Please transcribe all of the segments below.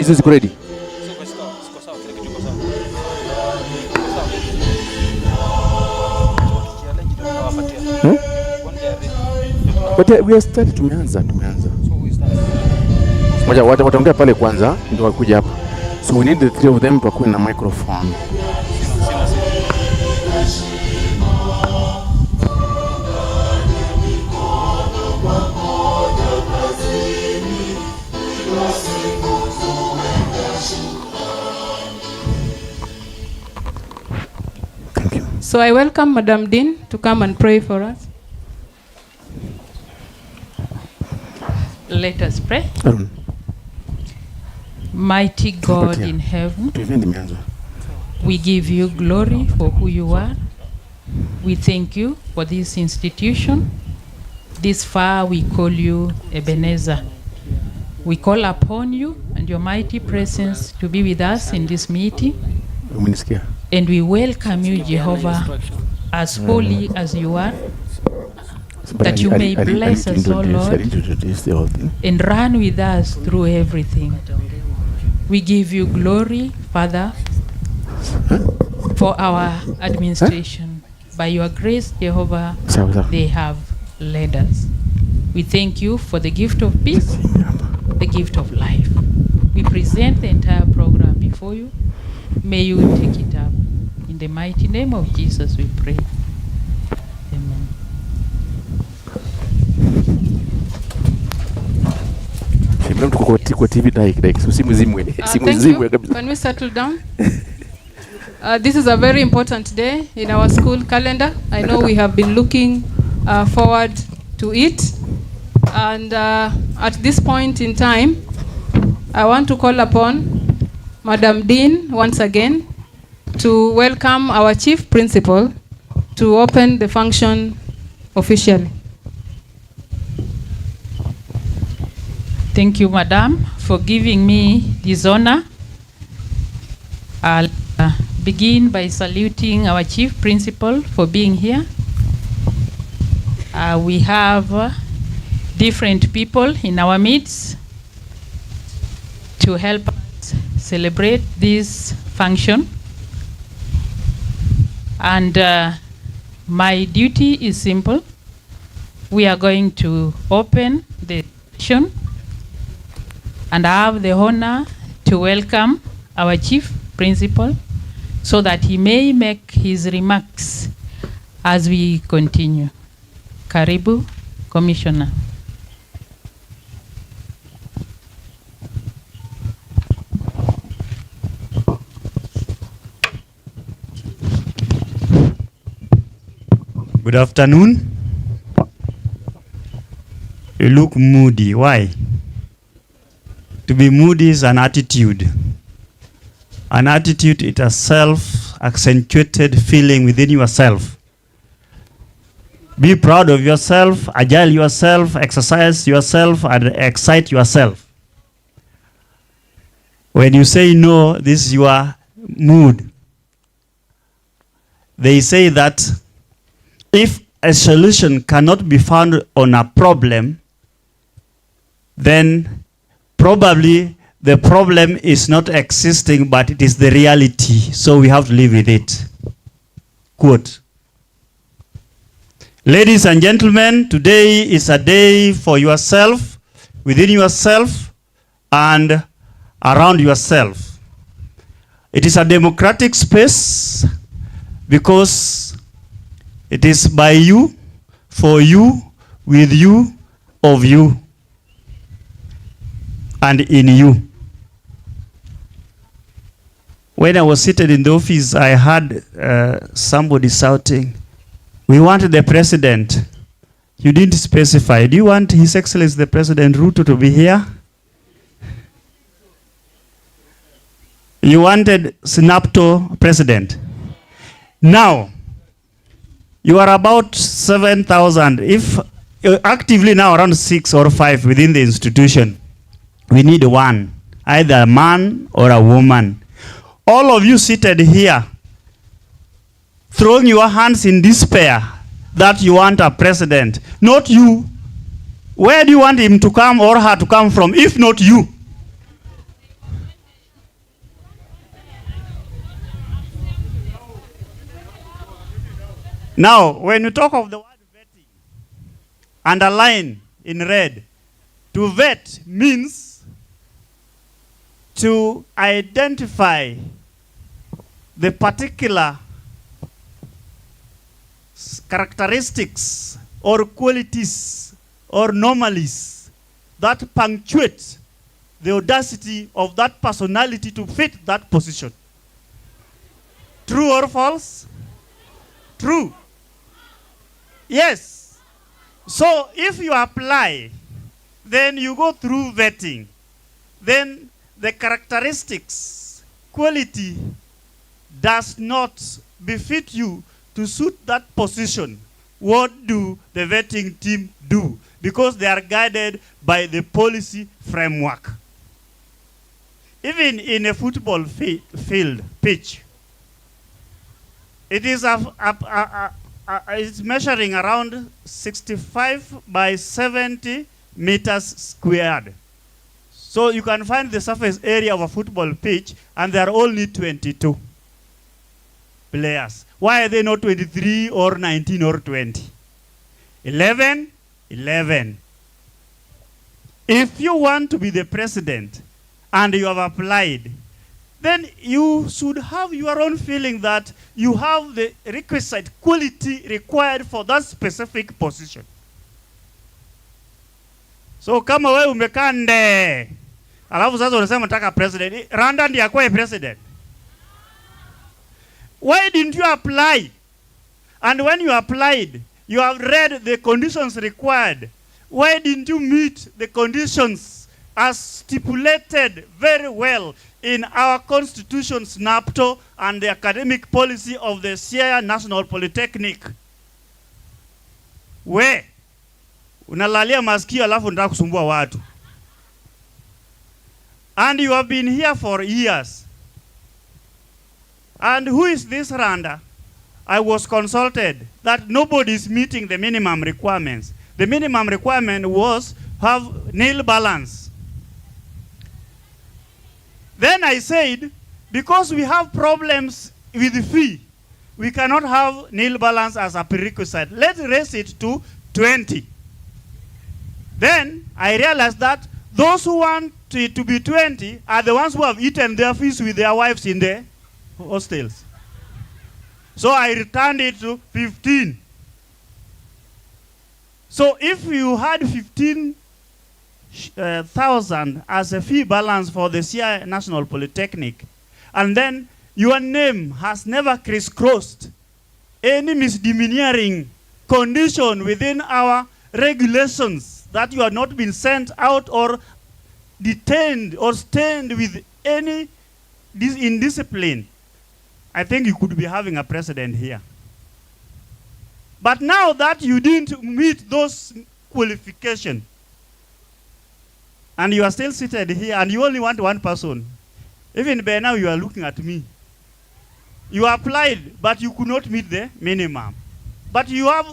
Is this ready? But we are started, tumeanza. Wataongea pale kwanza ndio wakuja hapa. So we need the three of them to akuwe na microphone. Thank you. So I welcome Madam Dean to come and pray for us. Let us pray. Arun. Mighty God in heaven, we give you glory for who you are. We thank you for this institution. This far we call you Ebenezer. We call upon you and your mighty presence to be with us in this meeting. And we welcome you, Jehovah, as holy as you are, that you may bless us, O Lord, and run with us through everything. We give you glory, Father, for our administration. By your grace, Jehovah, they have led us. We thank you for the gift of peace, the gift of life. We present the entire program before you. May you take it up. In the mighty name of Jesus we pray. Amen. Can we settle down? This is a very important day in our school calendar. I know we have been looking forward to it. And at this point in time, I want to call upon Madam Dean once again to welcome our Chief Principal to open the function officially. Thank you, Madam, for giving me this honor. I'll begin by saluting our Chief Principal for being here. We have different people in our midst to help us celebrate this function. And my duty is simple. We are going to open the session, and I have the honor to welcome our Chief Principal so that he may make his remarks as we continue. Karibu, Commissioner. Good afternoon. You look moody. Why? To be moody is an attitude. An attitude is a self-accentuated feeling within yourself. Be proud of yourself, agile yourself, exercise yourself, and excite yourself. When you say no, this is your mood. They say that if a solution cannot be found on a problem, then probably the problem is not existing, but it is the reality. So we have to live with it. Quote. Ladies and gentlemen, today is a day for yourself, within yourself, and around yourself. It is a democratic space because it is by you, for you, with you, of you, and in you. When I was seated in the office, I heard somebody shouting, We want the president. You didn't specify. Do you want His Excellency the President Ruto to be here? You wanted Snapto president. Now, you are about 7,000. If actively now around 6 or 5 within the institution, we need one, either a man or a woman. All of you seated here, throwing your hands in despair that you want a president. Not you. Where do you want him to come or her to come from, if not you? Now, when you talk of the word vetting, underline in red. To vet means to identify the particular characteristics or qualities or anomalies that punctuate the audacity of that personality to fit that position. True or false? True. Yes. So if you apply, then you go through vetting. Then the characteristics, quality does not befit you to suit that position. What do the vetting team do? Because they are guided by the policy framework. Even in a football field pitch, it is it's measuring around 65 by 70 meters squared. So you can find the surface area of a football pitch, and there are only 22 players. Why are they not 23 or 19 or 20? 11, 11. If you want to be the president and you have applied, then you should have your own feeling that you have the requisite quality required for that specific position. So kama wewe umekande, alafu sasa unasema nataka president, Rwanda ndiye akwe president. Why didn't you apply? And when you applied, you have read the conditions required. Why didn't you meet the conditions as stipulated very well in our constitution, SNAPTO, and the academic policy of the Siaya National Polytechnic? We unalalia masikio alafu unataka kusumbua watu. And you have been here for years. And who is this Rwanda? I was consulted that nobody is meeting the minimum requirements. The minimum requirement was have nil balance. Then I said, because we have problems with the fee, we cannot have nil balance as a prerequisite. Let's raise it to 20. Then I realized that those who want it to be 20 are the ones who have eaten their fees with their wives in the hostels. So I returned it to 15. So if you had 15,000 as a fee balance for the Siaya National Polytechnic, and then your name has never crisscrossed any misdemeanoring condition within our regulations, that you have not been sent out or detained or stained with any indiscipline, I think you could be having a president here. But now that you didn't meet those qualifications, and you are still seated here, and you only want one person, even by now you are looking at me. You applied, but you could not meet the minimum. But you have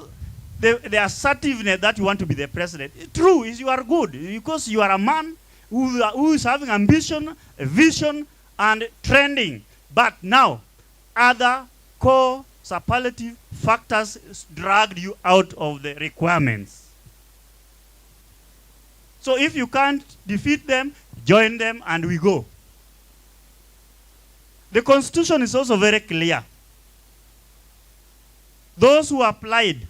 the assertiveness that you want to be the president. True is you are good, because you are a man who is having ambition, a vision, and trending. But now, other core superlative factors dragged you out of the requirements. So if you can't defeat them, join them and we go. The Constitution is also very clear. Those who applied,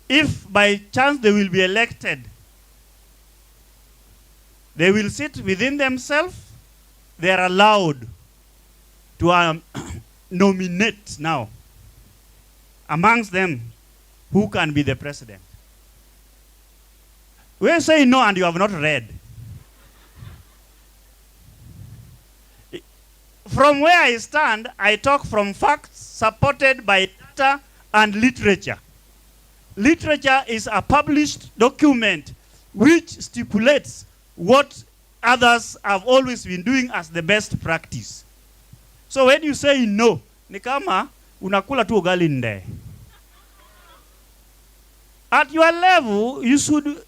if by chance they will be elected, they will sit within themselves. They are allowed to nominate now amongst them who can be the president. We say no and you have not read. From where I stand, I talk from facts supported by data and literature. Literature is a published document which stipulates what others have always been doing as the best practice. So when you say no, ni kama unakula tu ugali nde. At your level, you should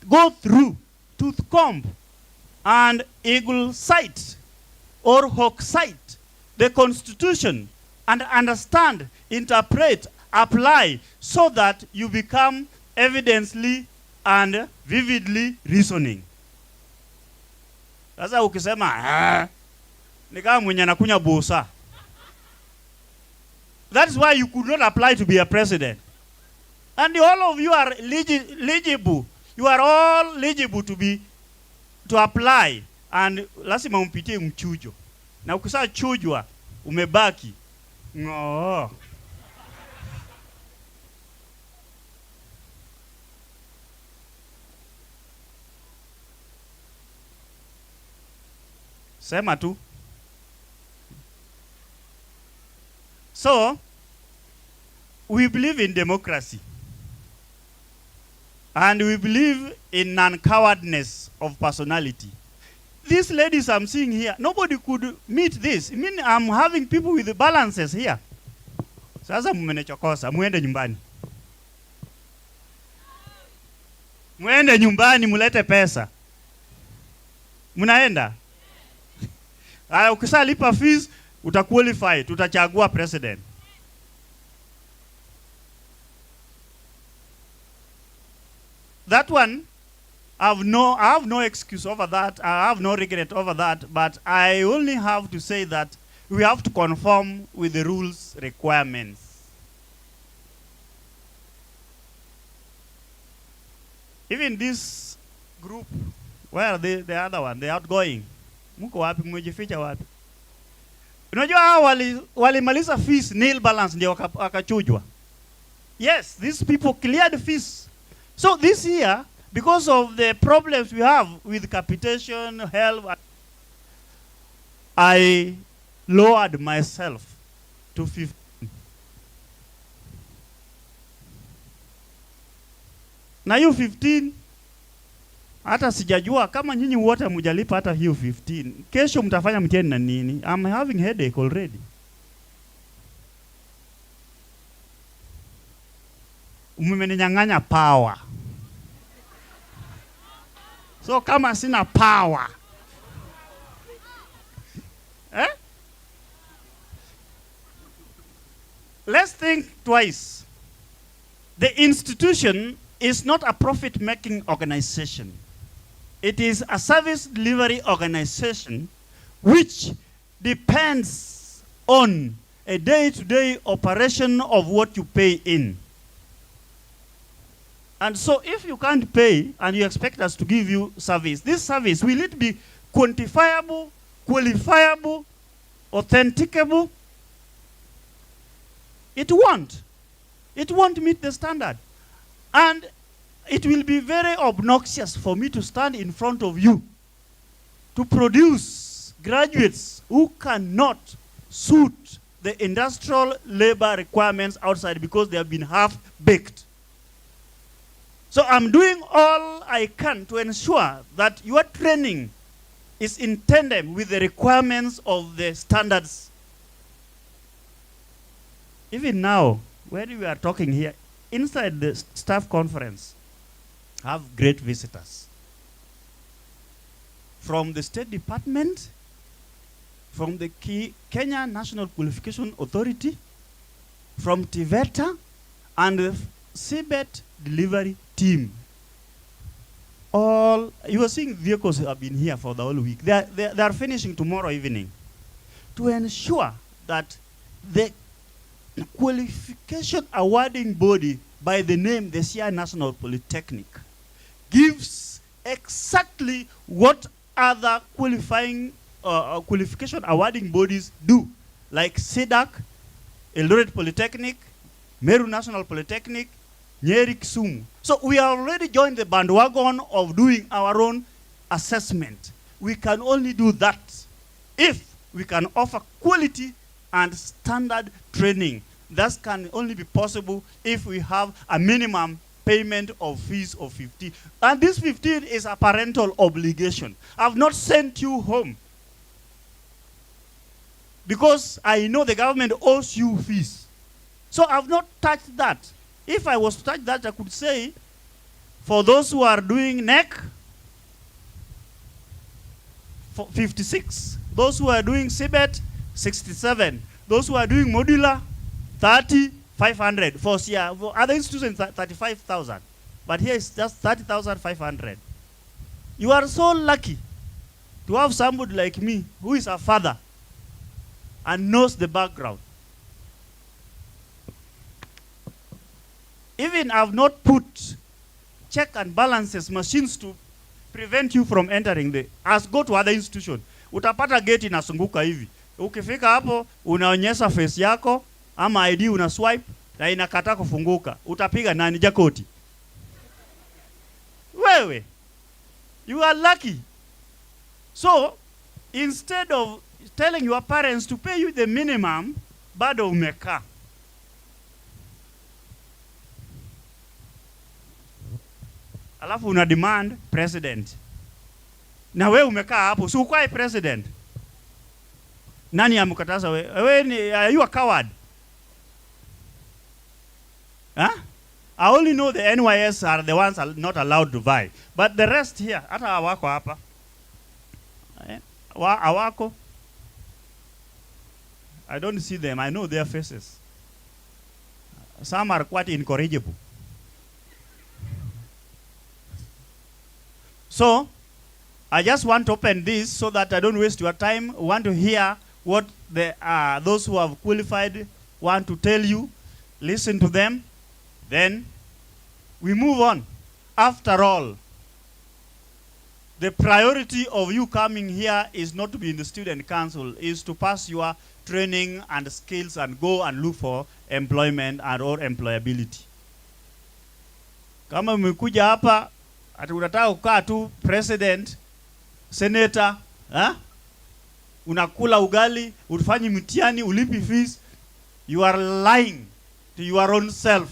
go through tooth comb and eagle sight or hawk sight the Constitution and understand, interpret, apply so that you become evidently and vividly reasoning. Sasa ukisema ni kama mwenye anakunya busa. That's why you could not apply to be a president. And all of you are eligible. You are all eligible to apply. And lazima umpitie mchujo. Na ukisa chujwa umebaki. No. Sema tu. So, we believe in democracy. And we believe in non-cowardness of personality. These ladies I'm seeing here, nobody could meet this. I mean, I'm having people with the balances here. Sasa mmenechokosa, muende nyumbani. Muende nyumbani mulete pesa. Munaenda? Ukisalipa fees, utaqualify, tutachagua president. That one, I have no excuse over that. I have no regret over that. But I only have to say that we have to conform with the rules requirements. Even this group, where are they, the other one, the outgoing? Muko wapi, mwejificha wapi? Unajua walimaliza fees, nil balance ndio wakachujwa. Yes, these people cleared fees. So this year, because of the problems we have with capitation, health, I lowered myself to 15. Na hiyo 15, hata sijajua kama nyinyi wote mujalipa hata hiyo 15. Kesho mtafanya mtihani na nini? I'm having headache already. Umeninyang'anya power. So kama sina power. Let's think twice. The institution is not a profit-making organization. It is a service delivery organization which depends on a day-to-day operation of what you pay in. And so if you can't pay and you expect us to give you service, this service, will it be quantifiable, qualifiable, authenticable? It won't. It won't meet the standard. And it will be very obnoxious for me to stand in front of you to produce graduates who cannot suit the industrial labor requirements outside because they have been half-baked. So I'm doing all I can to ensure that your training is in tandem with the requirements of the standards. Even now, when we are talking here, inside the staff conference, I have great visitors. From the State Department, from the Kenya National Qualification Authority, from TVETA, and the CBET delivery team. All, you are seeing vehicles have been here for the whole week. They are finishing tomorrow evening to ensure that the qualification awarding body by the name the Siaya National Polytechnic gives exactly what other qualification awarding bodies do, like SEDAC, Eldoret Polytechnic, Meru National Polytechnic, Nyeri, Kisumu. So we have already joined the bandwagon of doing our own assessment. We can only do that if we can offer quality and standard training. That can only be possible if we have a minimum payment of fees of 15. And this 15 is a parental obligation. I've not sent you home because I know the government owes you fees. So I've not touched that. If I was to touch that, I could say, for those who are doing NEC, 56. Those who are doing CBET, 67. Those who are doing modular, 30,500. For other institutions, 35,000. But here it's just 30,500. You are so lucky to have somebody like me who is a father and knows the background. Even I've not put check and balances machines to prevent you from entering the, as go to other institution. Utapata gate inasunguka hivi. Ukifika hapo, unaonyesha face yako, ama ID una swipe, na inakataa kufunguka. Utapiga nani jakoti? Wewe. You are lucky. So, instead of telling your parents to pay you the minimum, bado umekaa. Alafu una demand president. Na we umekaa hapo, si ukwai president. Nani amkataza we? Are you a coward? Huh? I only know the NYS are the ones are not allowed to buy. But the rest here, hata hawako hapa. Hawako. I don't see them. I know their faces. Some are quite incorrigible. So, I just want to open this so that I don't waste your time. I want to hear what those who have qualified want to tell you. Listen to them. Then we move on. After all, the priority of you coming here is not to be in the student council, is to pass your training and skills and go and look for employment and or employability. Kama mmekuja hapa ati unataka kukaa tu president, senator, unakula ugali, ufanyi mtihani, ulipi fees, you are lying to your own self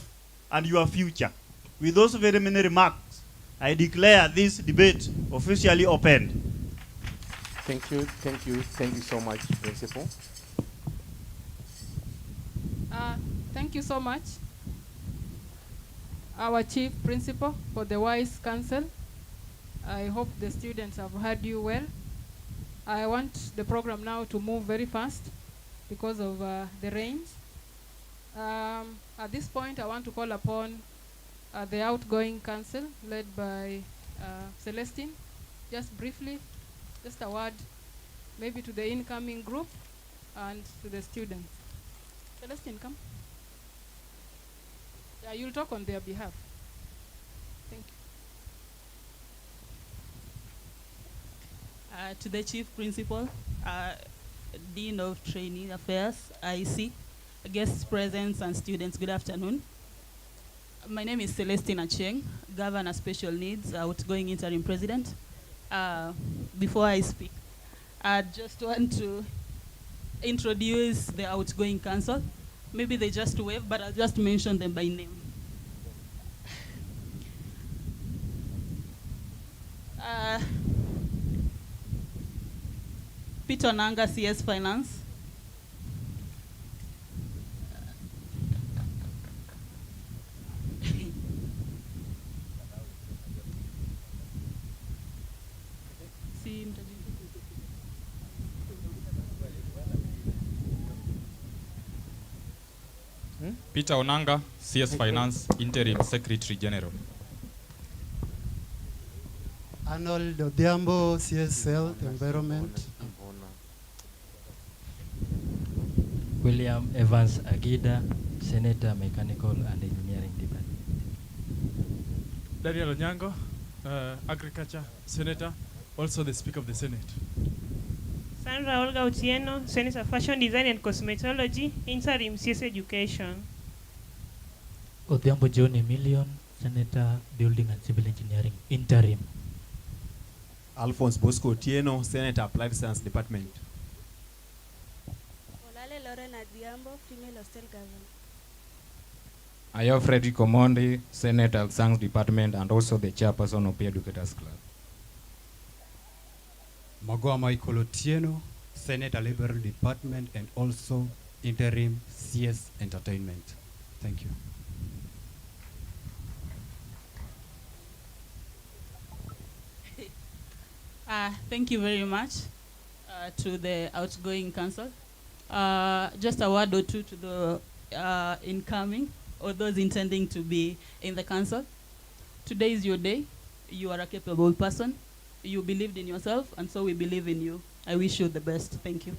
and your future. With those very many remarks, I declare this debate officially opened. Thank you so much, Principal. Thank you so much, our Chief Principal, for the wise counsel. I hope the students have heard you well. I want the program now to move very fast because of the rains. At this point, I want to call upon the outgoing council led by Celestine. Just briefly, just a word maybe to the incoming group and to the students. Celestine, come. Yeah, you'll talk on their behalf. Thank you. To the Chief Principal, Dean of Training Affairs, IC, guests present and students, good afternoon. My name is Celestine Acheng, Governor Special Needs, outgoing interim president. Before I speak, I just want to introduce the outgoing council. Maybe they just wave, but I'll just mention them by name. Peter Nanga, CS Finance. Peter Onanga, CS Finance, Interim Secretary General. Arnold Odhiambo, CS Health, Environment. William Evans Agida, Senator, Mechanical and Engineering Department. Daniel Onyango, Agriculture, Senator, also the Speaker of the Senate. Sandra Olga Utieno, Senator, Fashion Design and Cosmetology, Interim CS Education. Odhiambo John Emilion, Senator, Building and Civil Engineering, interim. Alphonse Bosco Otieno, Senator, Applied Science Department. Olale Lauren Adhiambo, Female Hostel Governor. Ayo Frederick Omondi, Senator, Science Department, and also the chairperson of Peer Educators Club. Magoa Michael Otieno, Senator, Liberal Department, and also interim CS Entertainment. Thank you. Thank you very much to the outgoing council. Just a word or two to the incoming or those intending to be in the council. Today is your day. You are a capable person. You believed in yourself, and so we believe in you. I wish you the best. Thank you.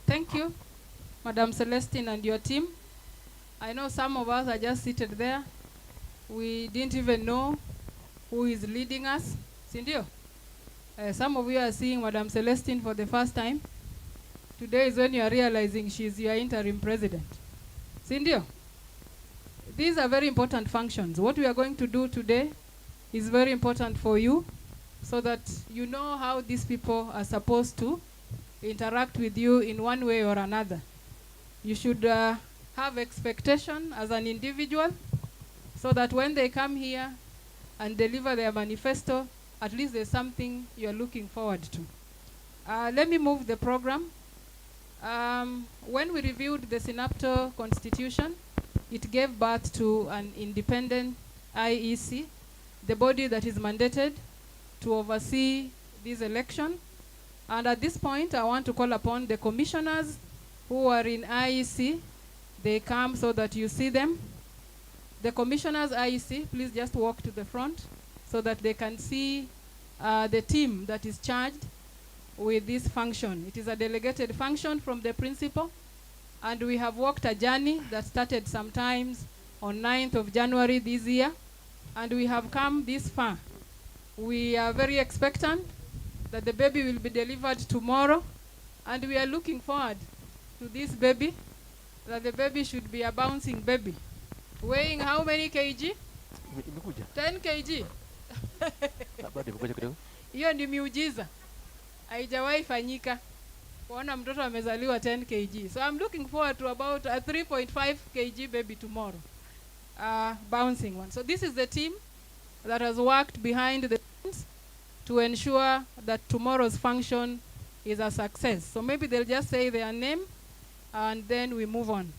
Thank you, Madam Celestine and your team. I know some of us are just seated there. We didn't even know who is leading us. Sindio? Some of you are seeing Madam Celestine for the first time. Today is when you are realizing she's your interim president. Sindio? These are very important functions. What we are going to do today is very important for you so that you know how these people are supposed to interact with you in one way or another. You should have expectation as an individual so that when they come here and deliver their manifesto, at least there's something you're looking forward to. Let me move the program. When we reviewed the Synapto Constitution, it gave birth to an independent IEC, the body that is mandated to oversee this election. And at this point, I want to call upon the commissioners who are in IEC. They come so that you see them. The commissioners IEC, please just walk to the front so that they can see the team that is charged with this function. It is a delegated function from the principal, and we have walked a journey that started sometimes on 9th of January this year, and we have come this far. We are very expectant that the baby will be delivered tomorrow, and we are looking forward to this baby, that the baby should be a bouncing baby. Weighing how many kg? 10 kg. Hiyo ni miujiza. Haijawahi fanyika. Kuona mtoto amezaliwa 10 kg. So I'm looking forward to about a 3.5 kg baby tomorrow. Bouncing one. So this is the team that has worked behind the scenes to ensure that tomorrow's function is a success. So maybe they'll just say their name and then we move on.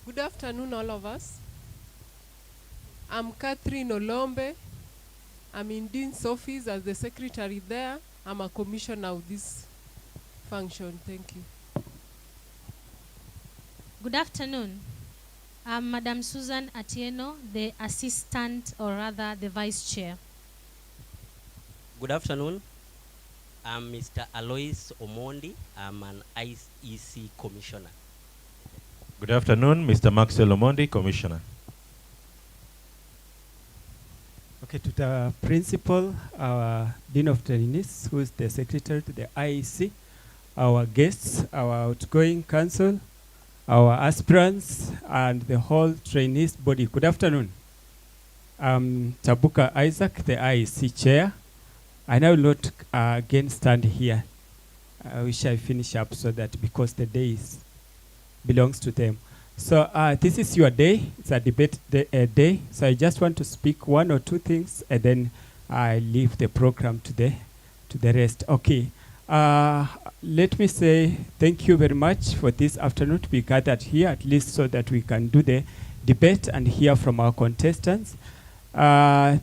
Good afternoon, all of us. I'm Catherine Olombe. I'm in Dean's office as the secretary there. I'm a commissioner of this function. Thank you. Good afternoon. I'm Madam Susan Atieno, the assistant, or rather the vice chair. Good afternoon. I'm Mr. Alois Omondi. I'm an IEC commissioner. Good afternoon, Mr. Maxwell Omondi, Commissioner. Okay, to the principal, our Dean of Trainees, who is the secretary to the IEC, our guests, our outgoing council, our aspirants, and the whole trainees body. Good afternoon. I'm Tabuka Isaac, the IEC chair. I now will not again stand here. I wish I finish up so that because the day belongs to them. So this is your day. It's a debate day. So I just want to speak one or two things and then I leave the program to the rest. Okay. Let me say thank you very much for this afternoon to be gathered here, at least so that we can do the debate and hear from our contestants.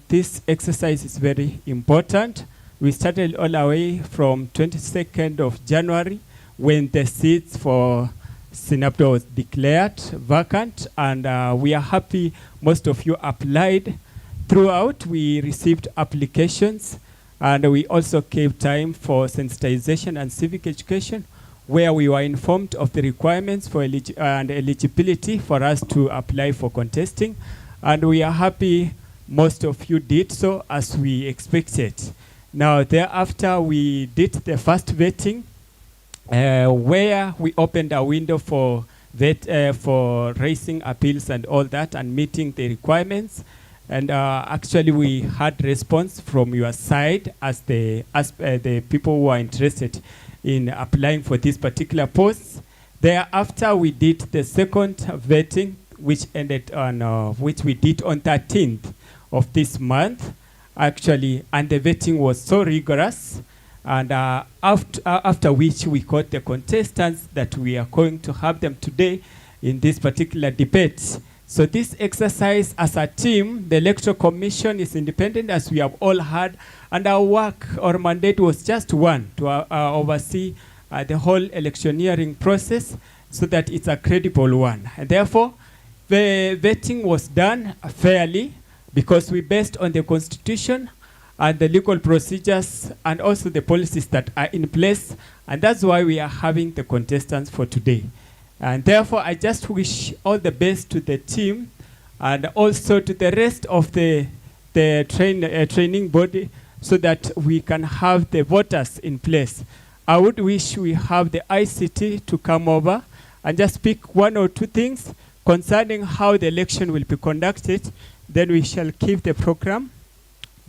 This exercise is very important. We started all our way from 22nd of January when the seats for Synapto was declared vacant, and we are happy most of you applied. Throughout, we received applications, and we also gave time for sensitization and civic education, where we were informed of the requirements for eligibility for us to apply for contesting. And we are happy most of you did so as we expected. Now, thereafter, we did the first vetting where we opened a window for for raising appeals and all that and meeting the requirements. And actually we had response from your side as the people who are interested in applying for this particular post. Thereafter we did the second vetting, which ended on which we did on 13th of this month actually, and the vetting was so rigorous. And after which we got the contestants that we are going to have them today in this particular debate. So this exercise as a team, the Electoral Commission is independent, as we have all heard, and our work or mandate was just one, to oversee the whole electioneering process so that it's a credible one. And therefore, the vetting was done fairly because we based on the Constitution and the legal procedures and also the policies that are in place. And that's why we are having the contestants for today. And therefore, I just wish all the best to the team and also to the rest of the training body so that we can have the voters in place. I would wish we have the ICT to come over and just speak one or two things concerning how the election will be conducted. Then we shall give the program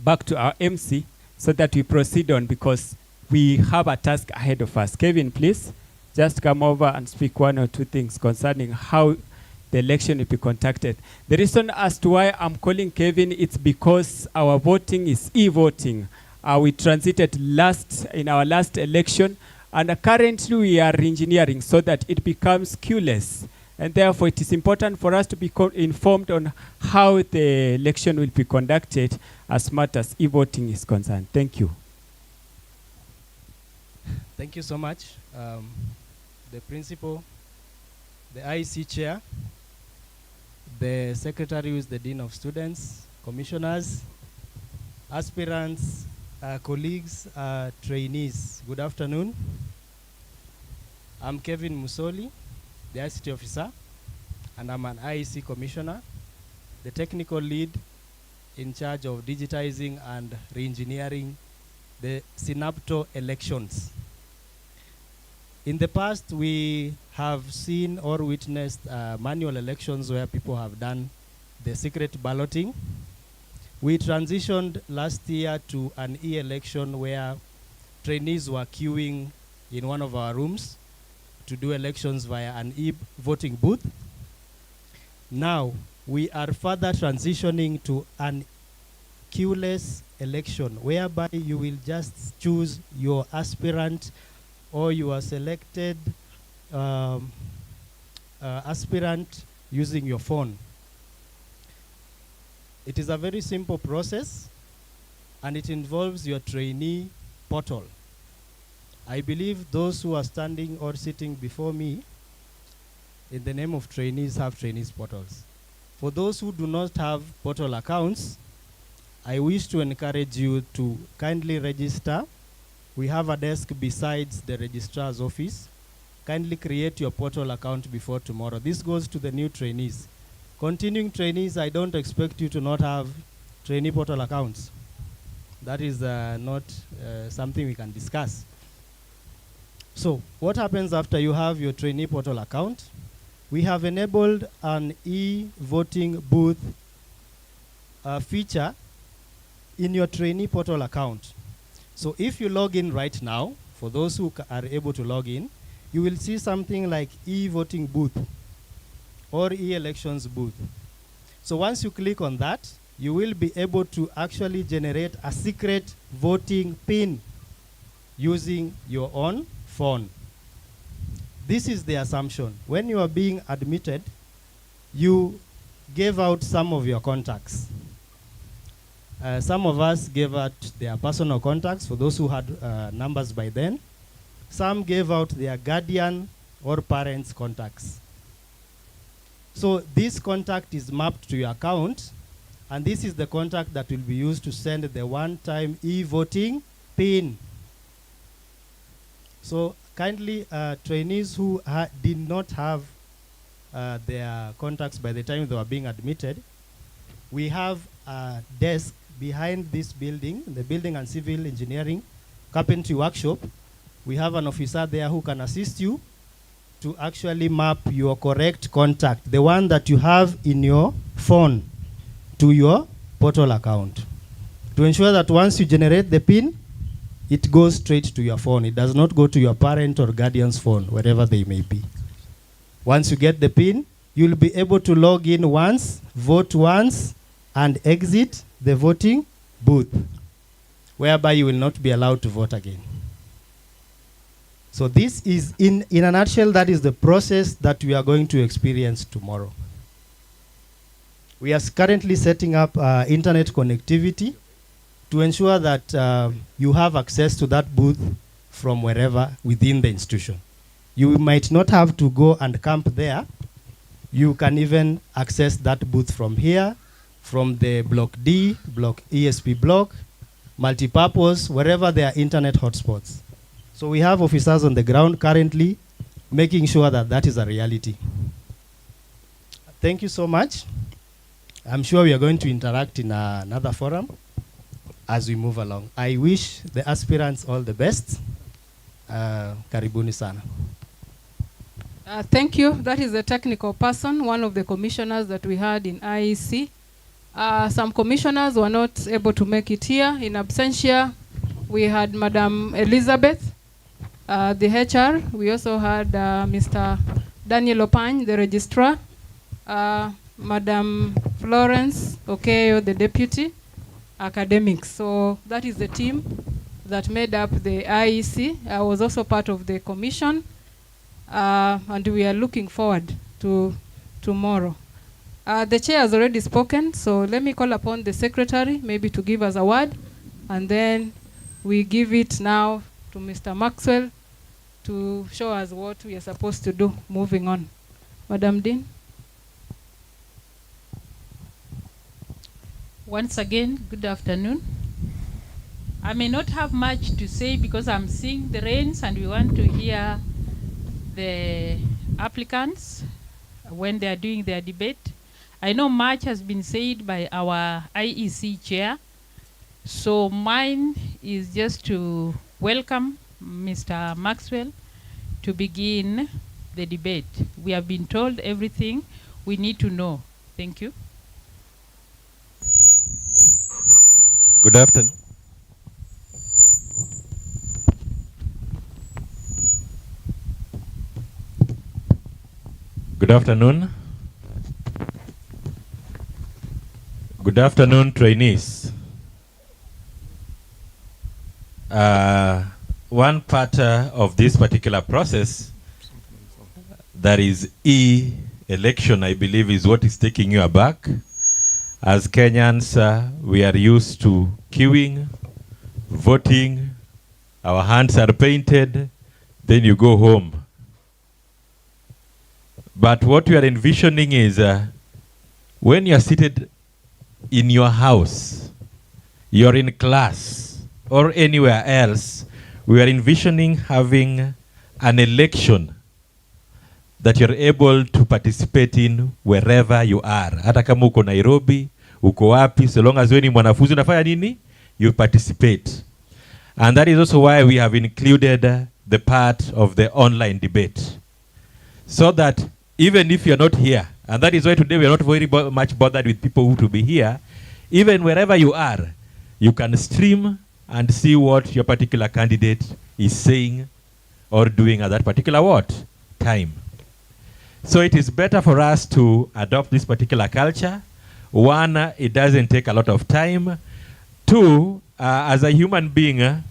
back to our MC so that we proceed on, because we have a task ahead of us. Kevin, please, just come over and speak one or two things concerning how the election will be conducted. The reason as to why I'm calling Kevin, it's because our voting is e-voting. We transited in our last election, and currently we are engineering so that it becomes queueless. And therefore, it is important for us to be informed on how the election will be conducted as much as e-voting is concerned. Thank you. Thank you so much. The principal, the IEC chair, the secretary who is the dean of students, commissioners, aspirants, colleagues, trainees. Good afternoon. I'm Kevin Musoli, the ICT officer, and I'm an IEC commissioner, the technical lead in charge of digitizing and re-engineering the Synapto elections. In the past, we have seen or witnessed manual elections where people have done the secret balloting. We transitioned last year to an e-election where trainees were queuing in one of our rooms to do elections via an e-voting booth. Now, we are further transitioning to an queueless election whereby you will just choose your aspirant or your selected aspirant using your phone. It is a very simple process, and it involves your trainee portal. I believe those who are standing or sitting before me in the name of trainees have trainees portals. For those who do not have portal accounts, I wish to encourage you to kindly register. We have a desk besides the registrar's office. Kindly create your portal account before tomorrow. This goes to the new trainees. Continuing trainees, I don't expect you to not have trainee portal accounts. That is not something we can discuss. So what happens after you have your trainee portal account? We have enabled an e-voting booth feature in your trainee portal account. So if you log in right now, for those who are able to log in, you will see something like e-voting booth or e-elections booth. So once you click on that, you will be able to actually generate a secret voting PIN using your own phone. This is the assumption. When you are being admitted, you gave out some of your contacts. Some of us gave out their personal contacts for those who had numbers by then. Some gave out their guardian or parents' contacts. So this contact is mapped to your account, and this is the contact that will be used to send the one-time e-voting PIN. So kindly, trainees who did not have their contacts by the time they were being admitted, we have a desk behind this building, the Building and Civil Engineering Carpentry Workshop, We have an officer there who can assist you to actually map your correct contact, the one that you have in your phone, to your portal account, to ensure that once you generate the PIN, it goes straight to your phone. It does not go to your parent or guardian's phone, wherever they may be. Once you get the PIN, you'll be able to log in once, vote once, and exit the voting booth, whereby you will not be allowed to vote again. So this is, in a nutshell, that is the process that we are going to experience tomorrow. We are currently setting up internet connectivity to ensure that you have access to that booth from wherever within the institution. You might not have to go and camp there. You can even access that booth from here, from the block D, block ESP block, multipurpose, wherever there are internet hotspots. So we have officers on the ground currently making sure that that is a reality. Thank you so much. I'm sure we are going to interact in another forum as we move along. I wish the aspirants all the best. Karibuni sana. Thank you. That is the technical person, one of the commissioners that we had in IEC. Some commissioners were not able to make it here. In absentia, we had Madam Elizabeth, the HR. We also had Mr. Daniel Opany, the registrar, Madam Florence Okeyo, the deputy, academics. So that is the team that made up the IEC. I was also part of the commission, and we are looking forward to tomorrow. The chair has already spoken, so let me call upon the secretary maybe to give us a word, and then we give it now to Mr. Maxwell to show us what we are supposed to do moving on. Madam Dean. Once again, good afternoon. I may not have much to say because I'm seeing the rains and we want to hear the applicants when they are doing their debate. I know much has been said by our IEC chair, so mine is just to welcome Mr. Maxwell to begin the debate. We have been told everything we need to know. Thank you. Good afternoon. Good afternoon. Good afternoon, trainees. One part of this particular process, that is e-election, I believe is what is taking you aback. As Kenyans, we are used to queuing, voting, our hands are painted, then you go home. But what we are envisioning is when you are seated in your house, you're in class, or anywhere else, we are envisioning having an election that you're able to participate in wherever you are. Hata kama uko Nairobi, uko wapi, so long as wewe ni mwanafunzi unafanya nini? You participate. And that is also why we have included the part of the online debate. So that even if you're not here, and that is why today we are not very much bothered with people who to be here, even wherever you are, you can stream and see what your particular candidate is saying or doing at that particular time. So it is better for us to adopt this particular culture. One, it doesn't take a lot of time. Two, as a human being,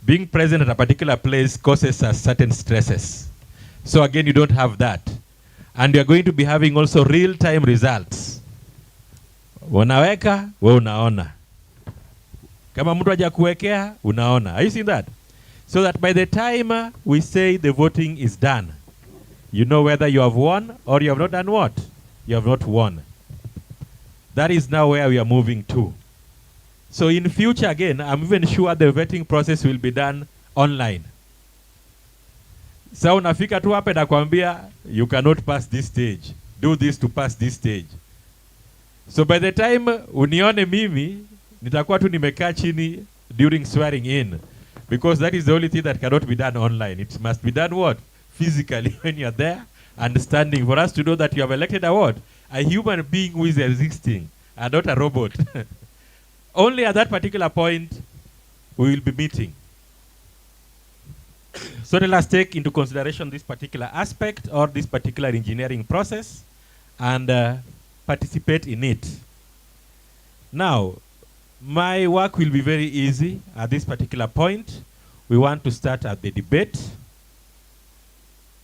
being present at a particular place causes us certain stresses. So again, you don't have that. And you are going to be having also real-time results. Wanaweka, we unaona. Kama mtu haja kuwekea, unaona. Are you seeing that? So that by the time we say the voting is done, you know whether you have won or you have not done what? You have not won. That is now where we are moving to. So in future, again, I'm even sure the vetting process will be done online. So unafika tu hapa na kuambia, you cannot pass this stage. Do this to pass this stage. So by the time unione mimi, nitakuwa tu nimekaa chini during swearing in. Because that is the only thing that cannot be done online. It must be done what? Physically when you're there, understanding, for us to know that you have elected a what? A human being who is existing, and not a robot. Only at that particular point, we will be meeting. So let us take into consideration this particular aspect or this particular engineering process and participate in it. Now, my work will be very easy at this particular point. We want to start at the debate.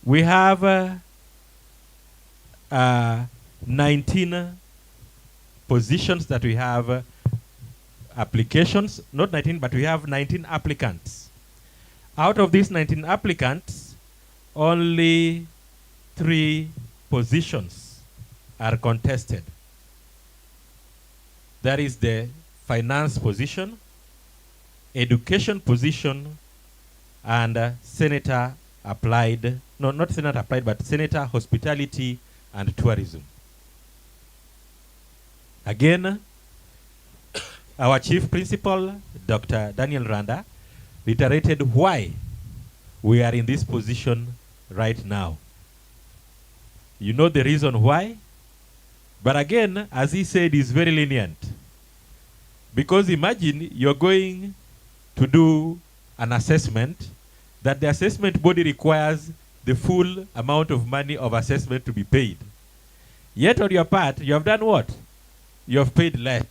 We have 19 positions that we have applications, not 19, but we have 19 applicants. Out of these 19 applicants, only 3 positions are contested. That is the finance position, education position, and senator applied, no, not senator applied, but senator hospitality and tourism. Again, our chief principal, Dr. Daniel Randa, reiterated why we are in this position right now. You know the reason why? But again, as he said, is very lenient. Because imagine you're going to do an assessment, that the assessment body requires the full amount of money of assessment to be paid. Yet on your part, you have done what? You have paid less.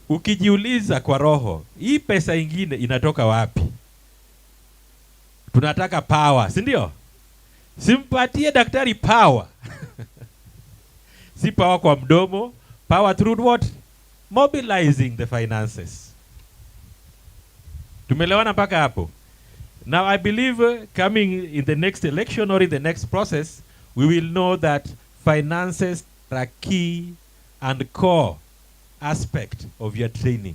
Ukijiuliza kwa roho, hii pesa ingine inatoka wapi? Tunataka power, si ndio? Simpatie daktari power. Si power kwa mdomo, power through what? Mobilizing the finances. Tumelewana mpaka hapo. Now I believe coming in the next election or in the next process, we will know that finances are a key and core aspect of your training.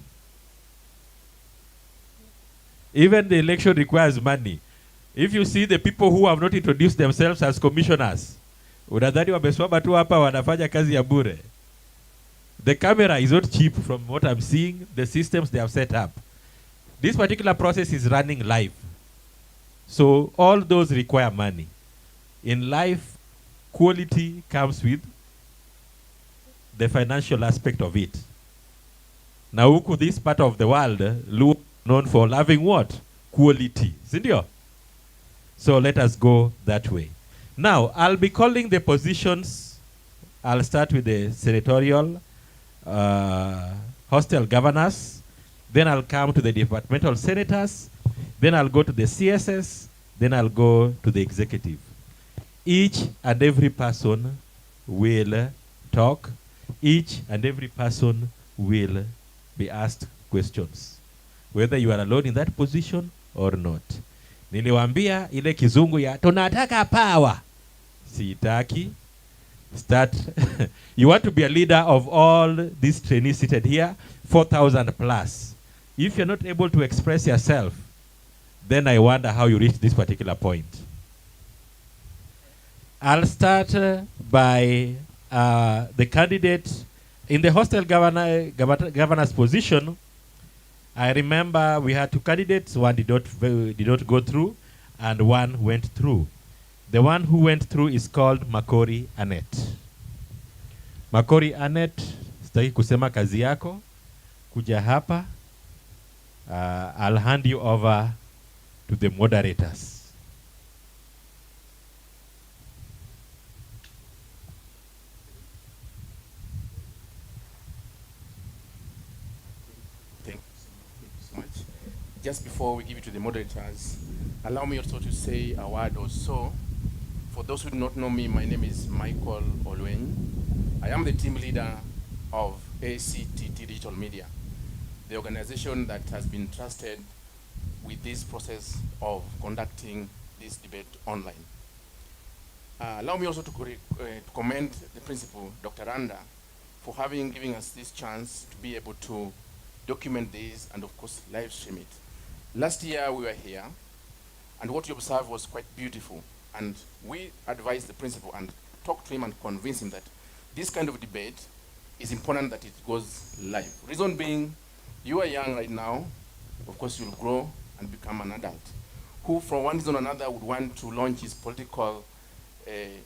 Even the election requires money. If you see the people who have not introduced themselves as commissioners, unadhani wamesoma tu hapa wanafanya kazi ya bure. The camera is not cheap from what I'm seeing, the systems they have set up. This particular process is running live. So all those require money. In life, quality comes with the financial aspect of it. Now, huku this part of the world, known for loving what? Quality. Sindio? So let us go that way. Now, I'll be calling the positions. I'll start with the senatorial, hostel governors. Then I'll come to the departmental senators. Then I'll go to the CSS. Then I'll go to the executive. Each and every person will talk. Each and every person will be asked questions, whether you are alone in that position or not. Niliwaambia ile kizungu ya tunataka power. Sitaki. Start. You want to be a leader of all these trainees seated here, 4,000 plus. If you're not able to express yourself, then I wonder how you reach this particular point. I'll start by the candidate in the hostel governor's position. I remember we had 2 candidates. One did not go through, and one went through. The one who went through is called Makori Annette. Makori Annette, sitaki kusema kazi yako, kuja hapa. I'll hand you over to the moderators. Thank you so much. Just before we give it to the moderators, allow me also to say a word or so. For those who do not know me, my name is Michael Olwen. I am the team leader of ACTT Digital Media, the organization that has been trusted with this process of conducting this debate online. Allow me also to commend the principal, Dr. Randa, for having given us this chance to be able to document this and of course live stream it. Last year we were here, and what you observed was quite beautiful, and we advised the principal and talked to him and convinced him that this kind of debate is important that it goes live. Reason being, you are young right now, of course you'll grow and become an adult, who from one reason or another would want to launch his political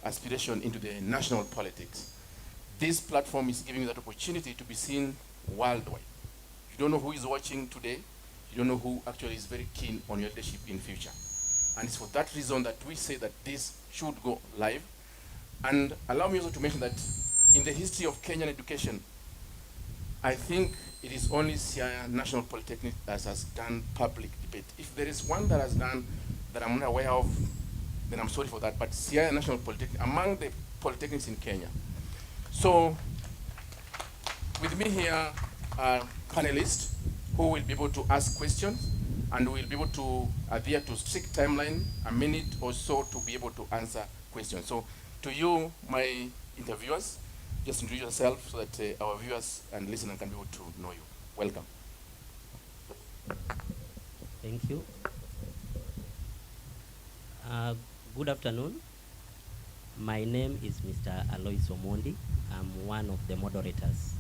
aspiration into the national politics. This platform is giving you that opportunity to be seen worldwide. You don't know who is watching today. You don't know who actually is very keen on your leadership in future. And it's for that reason that we say that this should go live. And allow me also to mention that in the history of Kenyan education, I think it is only Siaya National Polytechnic that has done public debate. If there is one that has done that I'm not aware of, then I'm sorry for that. But Siaya National Polytechnic, among the polytechnics in Kenya. So, with me here are panelists who will be able to ask questions and will be able to adhere to strict timeline, a minute or so to be able to answer questions. So, to you, my interviewers, just introduce yourself so that our viewers and listeners can be able to know you. Welcome. Thank you. Good afternoon. My name is Mr. Alois Omondi. I'm one of the moderators.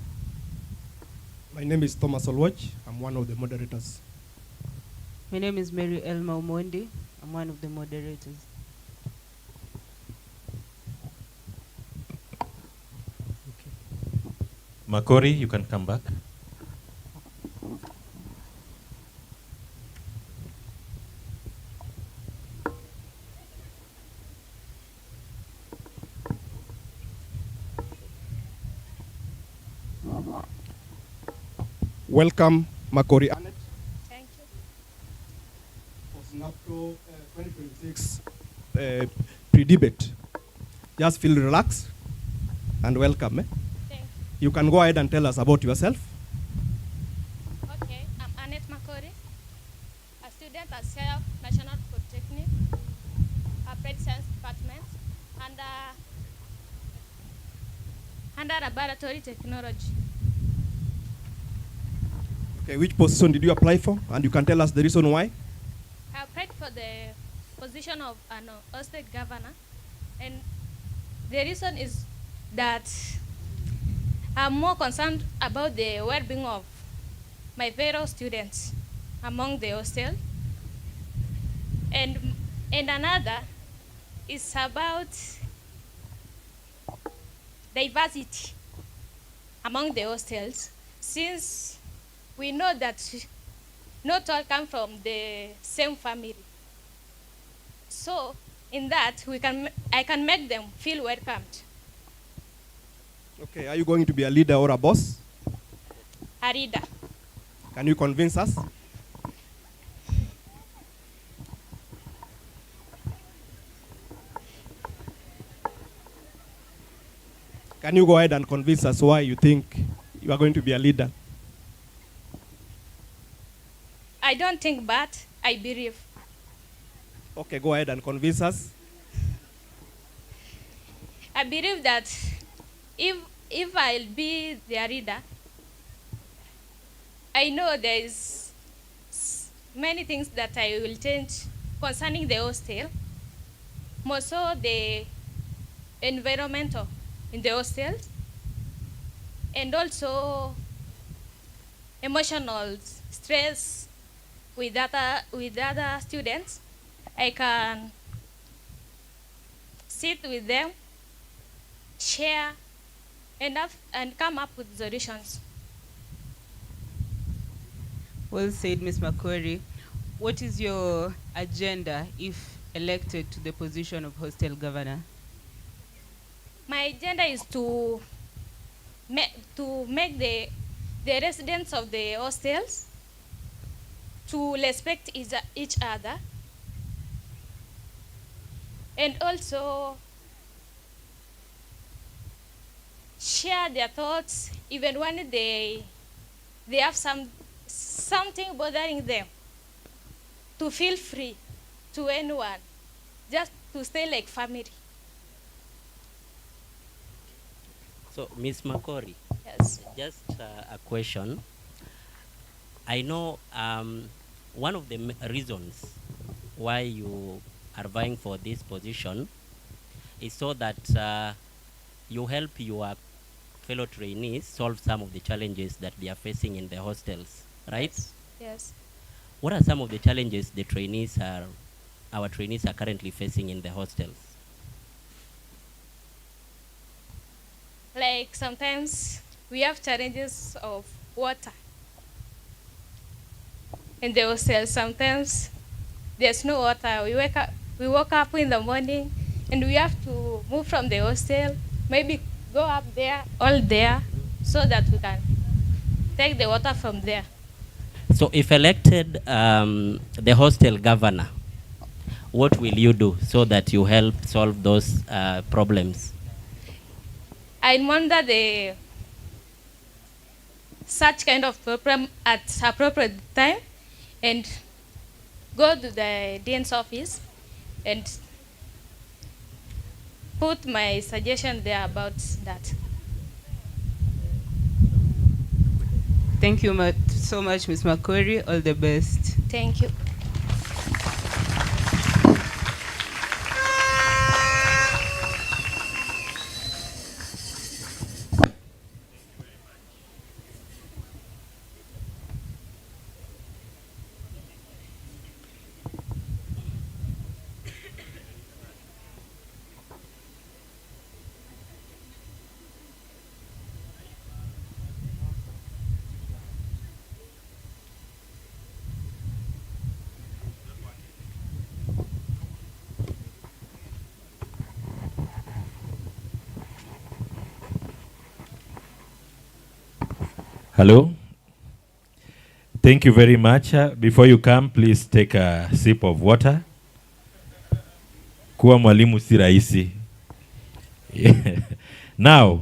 My name is Thomas Olwach. I'm one of the moderators. My name is Mary Elma Omondi. I'm one of the moderators. Makori, you can come back. Welcome, Makori Annette. Thank you. For SNAPTO 2026 pre-debate. Just feel relaxed and welcome. Thank You can go ahead and tell us about yourself. Okay, I'm Annette Makori, a student at Siaya National Polytechnic, Applied Science Department, under laboratory technology. Okay, which position did you apply for? And you can tell us the reason why. I applied for the position of an state governor, and the reason is that I'm more concerned about the well-being of my fellow students among the hostel, and another is about diversity among the hostels, since we know that not all come from the same family. So in that, I can make them feel welcomed. Okay, are you going to be a leader or a boss? A reader. Can you convince us? Can you go ahead and convince us why you think you are going to be a leader? I don't think, but I believe. Okay, go ahead and convince us. I believe that if I'll be the reader, I know there is many things that I will change concerning the hostel, more so the environmental in the hostels, and also emotional stress with other students. I can sit with them, share, and come up with solutions. Well said, Ms. Makori. What is your agenda if elected to the position of hostel governor? My agenda is to make the residents of the hostels to respect each other, and also share their thoughts even when they have something bothering them, to feel free to anyone, just to stay like family. So, Ms. Makori, Yes. just a question. I know one of the reasons why you are vying for this position is so that you help your fellow trainees solve some of the challenges that they are facing in the hostels, right? Yes. what are some of the challenges our trainees are currently facing in the hostels? Like sometimes we have challenges of water in the hostel. Sometimes there's no water. We woke up in the morning and we have to move from the hostel, maybe go up there, all there, so that we can take the water from there. So if elected the hostel governor, what will you do so that you help solve those problems? I monitor the such kind of problem at appropriate time and go to the dean's office and put my suggestion there about that. Thank you so much, Ms. Makori. All the best. Thank you. Hello. Thank you very much. Before you come, please take a sip of water. Kuwa mwalimu si rahisi. Now,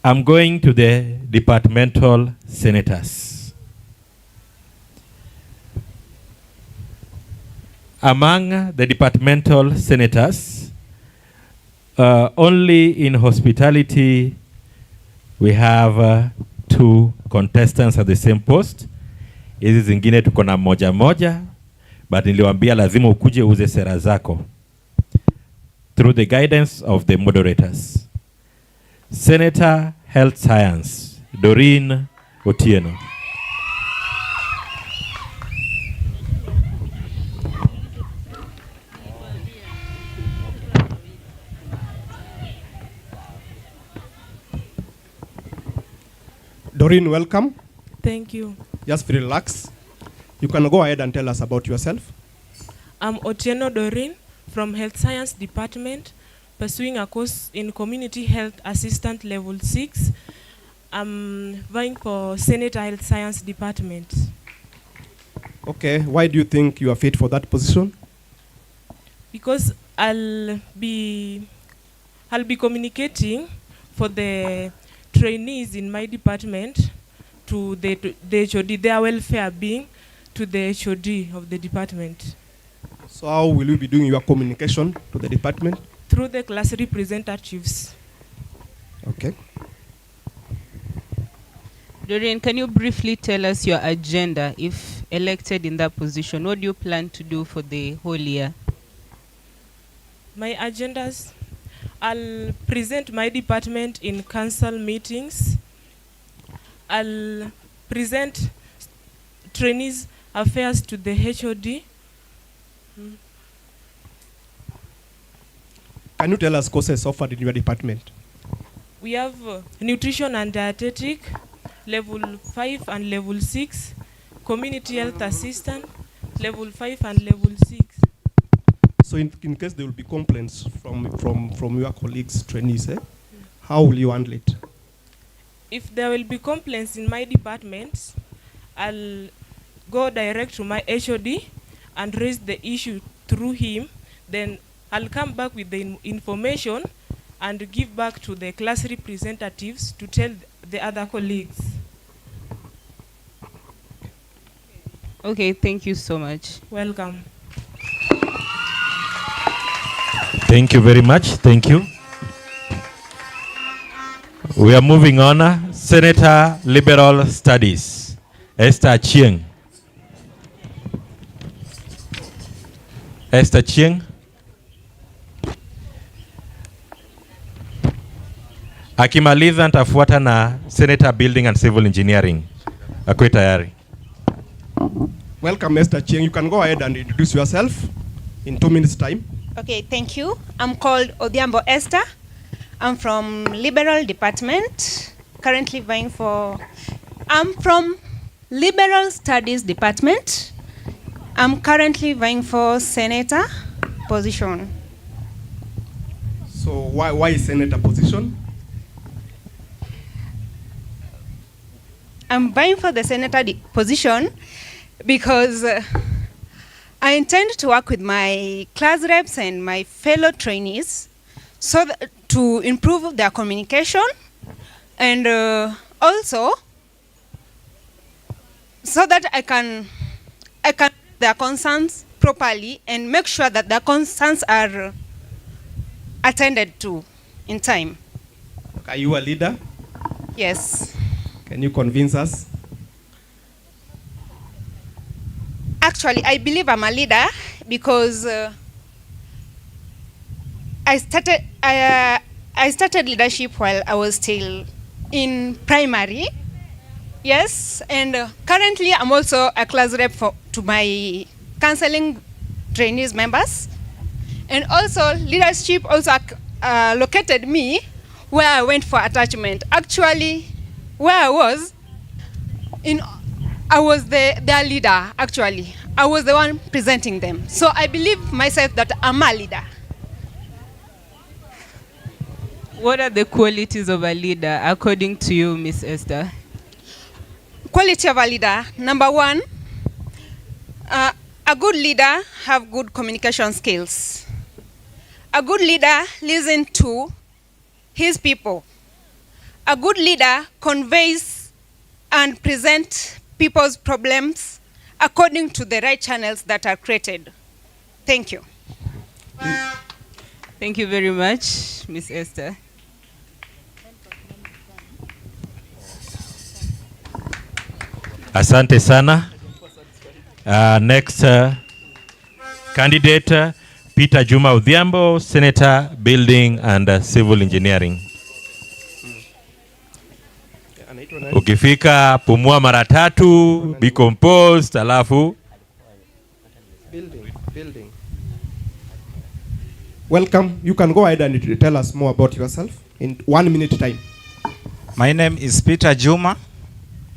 I'm going to the departmental senators. Among the departmental senators, only in hospitality, we have 2 contestants at the same post. Hizi zingine tuko na moja moja, but niliwaambia lazima ukuje uze sera zako through the guidance of the moderators. Senator Health Science, Doreen Otieno. Doreen, welcome. Thank you. Just relax. You can go ahead and tell us about yourself. I'm Otieno Doreen from Health Science Department, pursuing a course in Community Health Assistant Level 6. I'm vying for Senate Health Science Department. Okay, why do you think you are fit for that position? Because I'll be communicating for the trainees in my department to the HOD, their welfare being to the HOD of the department. So how will you be doing your communication to the department? Through the class representatives. Okay. Doreen, can you briefly tell us your agenda if elected in that position? What do you plan to do for the whole year? My agendas, I'll present my department in council meetings. I'll present trainees affairs to the HOD. Can you tell us courses offered in your department? We have nutrition and dietetic, level 5 and level 6, community health assistant, level 5 and level 6. So in case there will be complaints from your colleagues, trainees, how will you handle it? If there will be complaints in my department, I'll go direct to my HOD and raise the issue through him. Then I'll come back with the information and give back to the class representatives to tell the other colleagues. Okay, thank you so much. Welcome. Thank you very much. Thank you. We are moving on. Senator Liberal Studies, Esther Chieng. Esther Chieng. Akimaliza nitafuata na Senator Building and Civil Engineering. akwe tayari. Welcome, Mr. Chieng. You can go ahead and introduce yourself in 2 minutes' time. Okay, thank you. I'm called Odhiambo Esther. I'm from Liberal Department, currently vying for... I'm from Liberal Studies Department. I'm currently vying for Senator position. So why Senator position? I'm vying for the Senator position because I intend to work with my class reps and my fellow trainees so that to improve their communication and also so that I can their concerns properly and make sure that their concerns are attended to in time. Are you a leader? Yes. Can you convince us? Actually, I believe I'm a leader because I started leadership while I was still in primary. Yes, and currently I'm also a class rep to my counseling trainees members. And also leadership also located me where I went for attachment. Actually, where I was their leader, actually. I was the one presenting them. So I believe myself that I'm a leader. What are the qualities of a leader according to you, Miss Esther? Quality of a leader, number one, a good leader have good communication skills. A good leader listens to his people. A good leader conveys and presents people's problems according to the right channels that are created. Thank you. Thank you very much, Miss Esther. Asante sana. Next candidate, Peter Juma Odhiambo, Senator, Building and Civil Engineering. Ukifika pumua mara tatu, be composed, alafu. Building. Welcome. You can go ahead and tell us more about yourself in 1 minute time. My name is Peter Juma,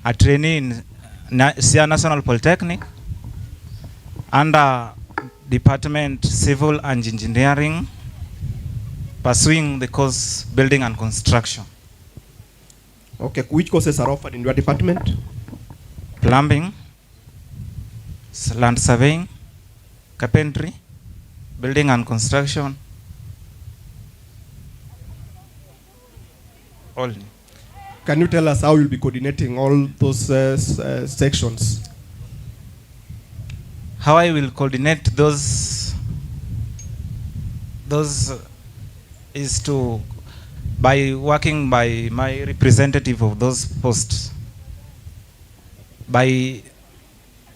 a trainee in Siaya National Polytechnic under Department Civil and Engineering, pursuing the course Building and Construction. Okay, which courses are offered in your department? Plumbing, land surveying, carpentry, building and construction. All. Can you tell us how you'll be coordinating all those sections? How I will coordinate those is to by working by my representative of those posts, by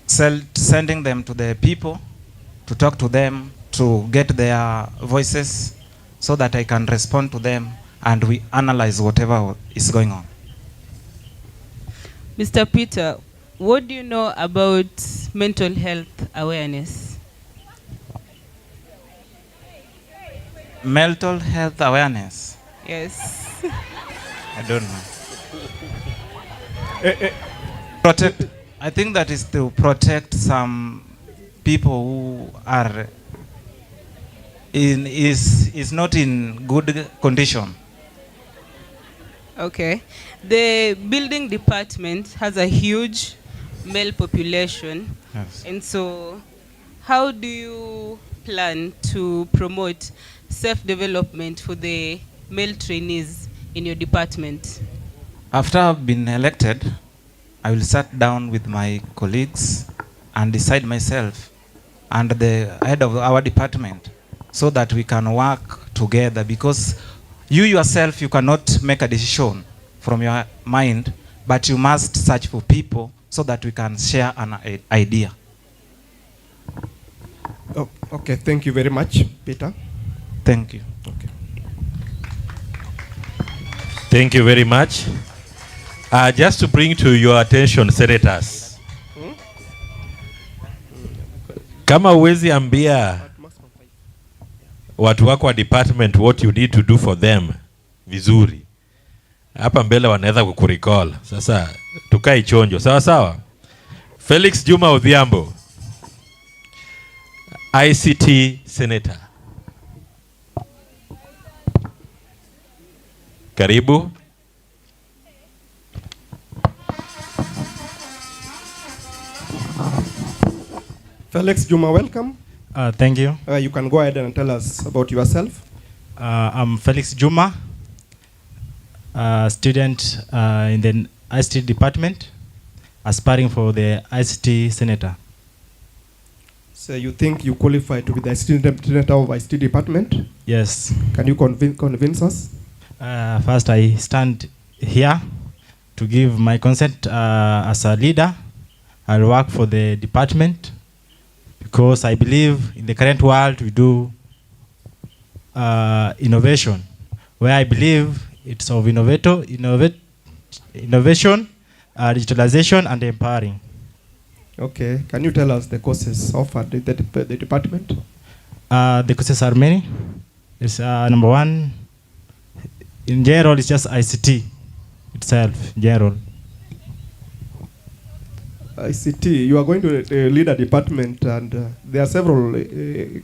sending them to the people, to talk to them, to get their voices so that I can respond to them and we analyze whatever is going on. Mr. Peter, what do you know about mental health awareness? Mental health awareness? Yes. I don't know. Protect. I think that is to protect some people who are is not in good condition. Okay. The building department has a huge male population. Yes. And so how do you plan to promote self-development for the male trainees in your department? After I've been elected, I will sit down with my colleagues and decide myself and the head of our department so that we can work together, because you yourself, you cannot make a decision from your mind, but you must search for people so that we can share an idea. Oh, okay, thank you very much, Peter. Thank you. Okay. Thank you very much. Just to bring to your attention, senators, kama uwezi ambia watu wako wa department what you need to do for them vizuri, hapa mbele wanaweza kukurecall. Sasa tukae chonjo, sawa sawa. Felix Juma Odhiambo, ICT Senator. Karibu. Felix Juma, welcome. Thank you. You can go ahead and tell us about yourself. I'm Felix Juma, student in the ICT department, aspiring for the ICT senator. So you think you qualify to be the ICT senator of ICT department? Yes. Can you convince us? First, I stand here to give my consent as a leader. I'll work for the department because I believe in the current world we do innovation, where I believe it's of innovation, digitalization, and empowering. Okay. Can you tell us the courses offered at the department? The courses are many. It's number one, in general, it's just ICT itself, in general. ICT, you are going to lead a department, and there are several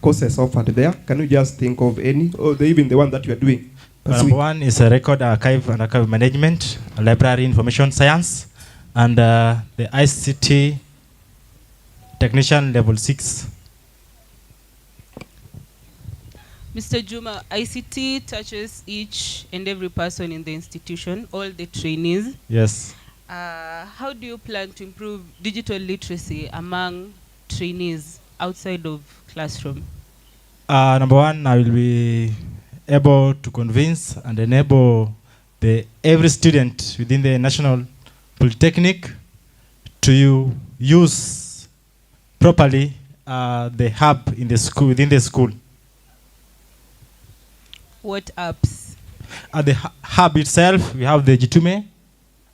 courses offered there. Can you just think of any, or even the one that you are doing? Number one is a record archive and archive management, a library information science, and the ICT technician level 6. Mr. Juma, ICT touches each and every person in the institution, all the trainees. Yes. How do you plan to improve digital literacy among trainees outside of classroom? Number one, I will be able to convince and enable every student within the National Polytechnic to use properly the hub in the school, within the school. What apps? At the hub itself, we have the Jitume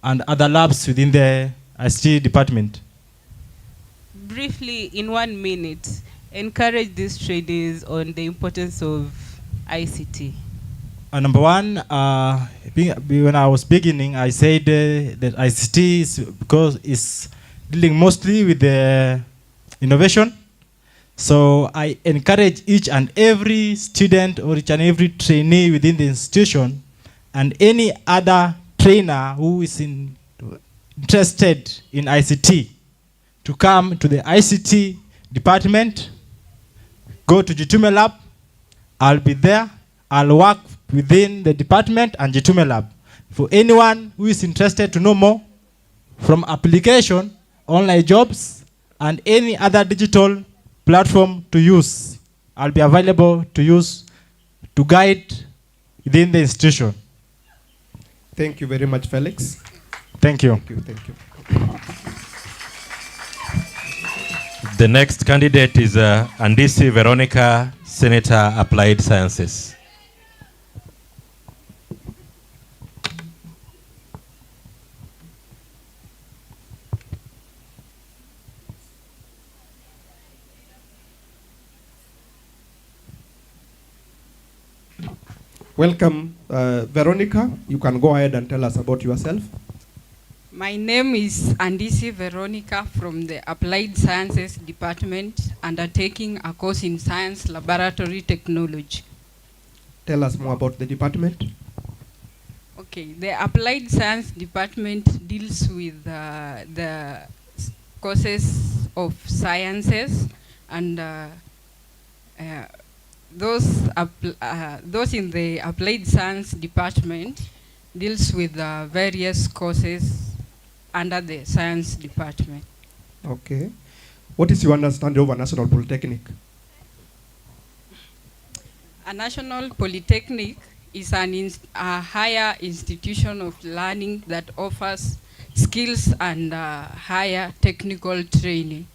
and other labs within the ICT department. Briefly, in 1 minute, encourage these trainees on the importance of ICT. Number one, when I was beginning, I said that ICT is because it's dealing mostly with the innovation. So I encourage each and every student or each and every trainee within the institution and any other trainer who is interested in ICT to come to the ICT department, go to Jitume Lab. I'll be there. I'll work within the department and Jitume Lab. For anyone who is interested to know more from application, online jobs, and any other digital platform to use, I'll be available to use to guide within the institution. Thank you very much, Felix. Thank you. Thank you. Thank you. The next candidate is Andisi Veronica, Senator, Applied Sciences. Welcome, Veronica. You can go ahead and tell us about yourself. My name is Andisi Veronica from the Applied Sciences Department, undertaking a course in Science Laboratory Technology. Tell us more about the department. Okay, the Applied Science Department deals with the courses of sciences, and those in the Applied Science Department deals with various courses under the Science Department. Okay. What is your understanding of a National Polytechnic? A National Polytechnic is a higher institution of learning that offers skills and higher technical training.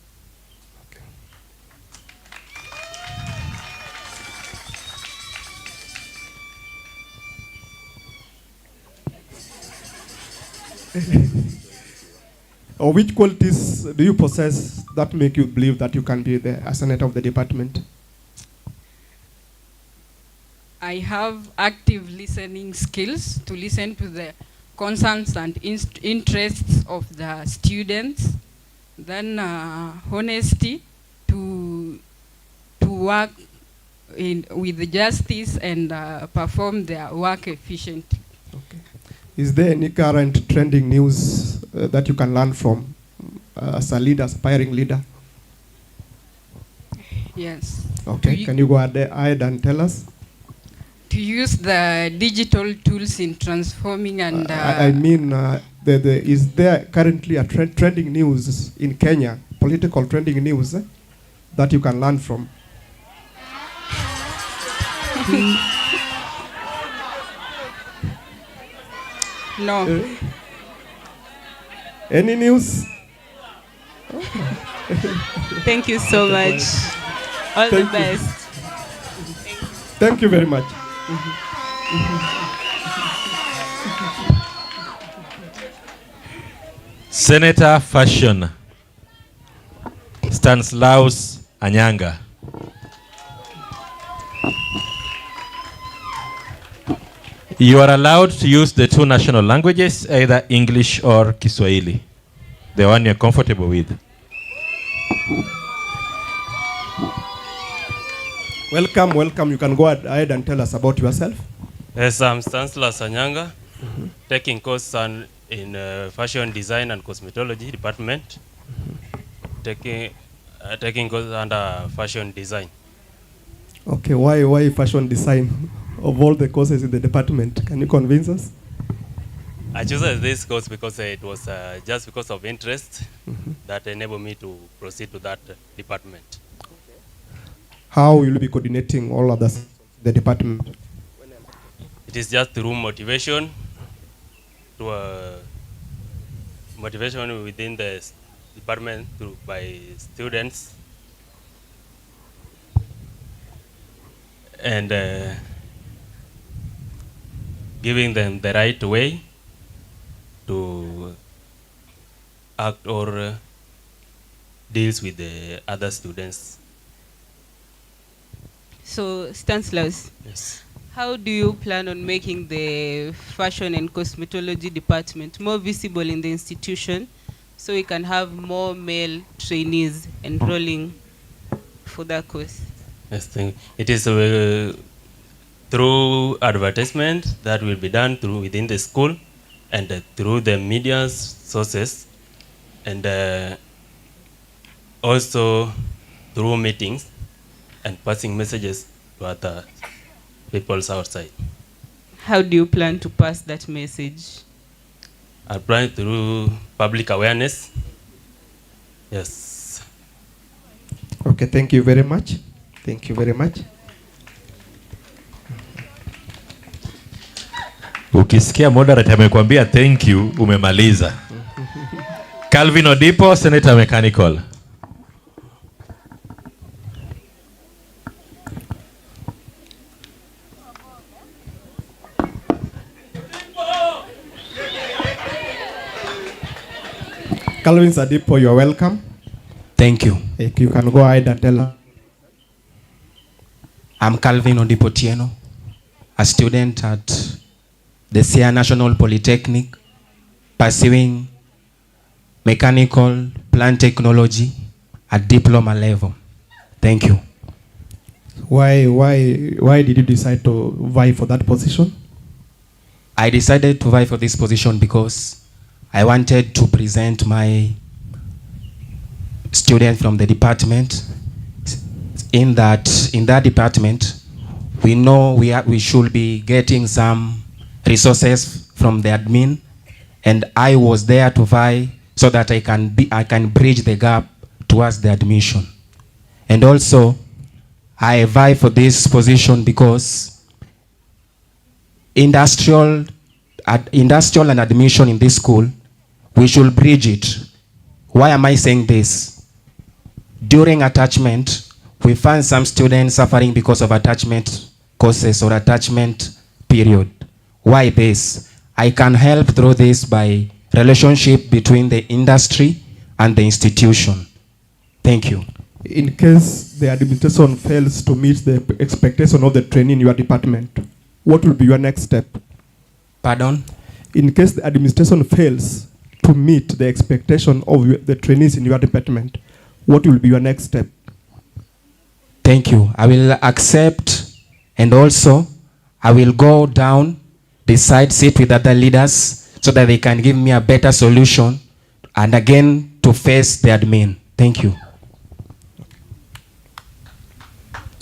Or which qualities do you possess that make you believe that you can be a senator of the department? I have active listening skills to listen to the concerns and interests of the students. Then honesty to work with justice and perform their work efficiently. Okay. Is there any current trending news that you can learn from as a leader, aspiring leader? Yes. Okay, can you go ahead and tell us? To use the digital tools in transforming and... I mean, is there currently a trending news in Kenya, political trending news, that you can learn from? No. Any news? Thank you so much. All the best. Thank you very much. Senator Fashion Stanislaus Anyanga. You are allowed to use the two national languages, either English or Kiswahili, the one you're comfortable with. Welcome. You can go ahead and tell us about yourself. Yes, I'm Stanislaus Anyanga, taking course in fashion design and cosmetology department, taking course under fashion design. Okay, why fashion design of all the courses in the department? Can you convince us? I chose this course because it was just because of interest that enabled me to proceed to that department. How will you be coordinating all of the department? It is just through motivation, motivation within the department by students, and giving them the right way to act or deals with the other students. So, Stanislaus, yes. How do you plan on making the fashion and cosmetology department more visible in the institution so we can have more male trainees enrolling for that course? Yes, thank you. It is through advertisement that will be done through within the school and through the media sources, and also through meetings and passing messages to other people outside. How do you plan to pass that message? I plan through public awareness. Yes. Okay, thank you very much. Thank you very much. Ukisikia moderator amekwambia thank you, umemaliza. Calvin Odipo, Senator Mechanical. Calvin Sadipo, you're welcome. Thank you. You can go ahead and tell us. I'm Calvin Odipotieno, a student at the Siaya National Polytechnic, pursuing mechanical plant technology at diploma level. Thank you. Why did you decide to vie for that position? I decided to vie for this position because I wanted to present my student from the department. In that department, we know we should be getting some resources from the admin, and I was there to vie so that I can bridge the gap towards the admission. And also, I vie for this position because industrial and admission in this school, we should bridge it. Why am I saying this? During attachment, we find some students suffering because of attachment courses or attachment period. Why this? I can help through this by relationship between the industry and the institution. Thank you. In case the administration fails to meet the expectation of the trainee in your department, what will be your next step? Pardon? In case the administration fails to meet the expectation of the trainees in your department, what will be your next step? Thank you. I will accept, and also I will go down, decide, sit with other leaders so that they can give me a better solution and again to face the admin. Thank you.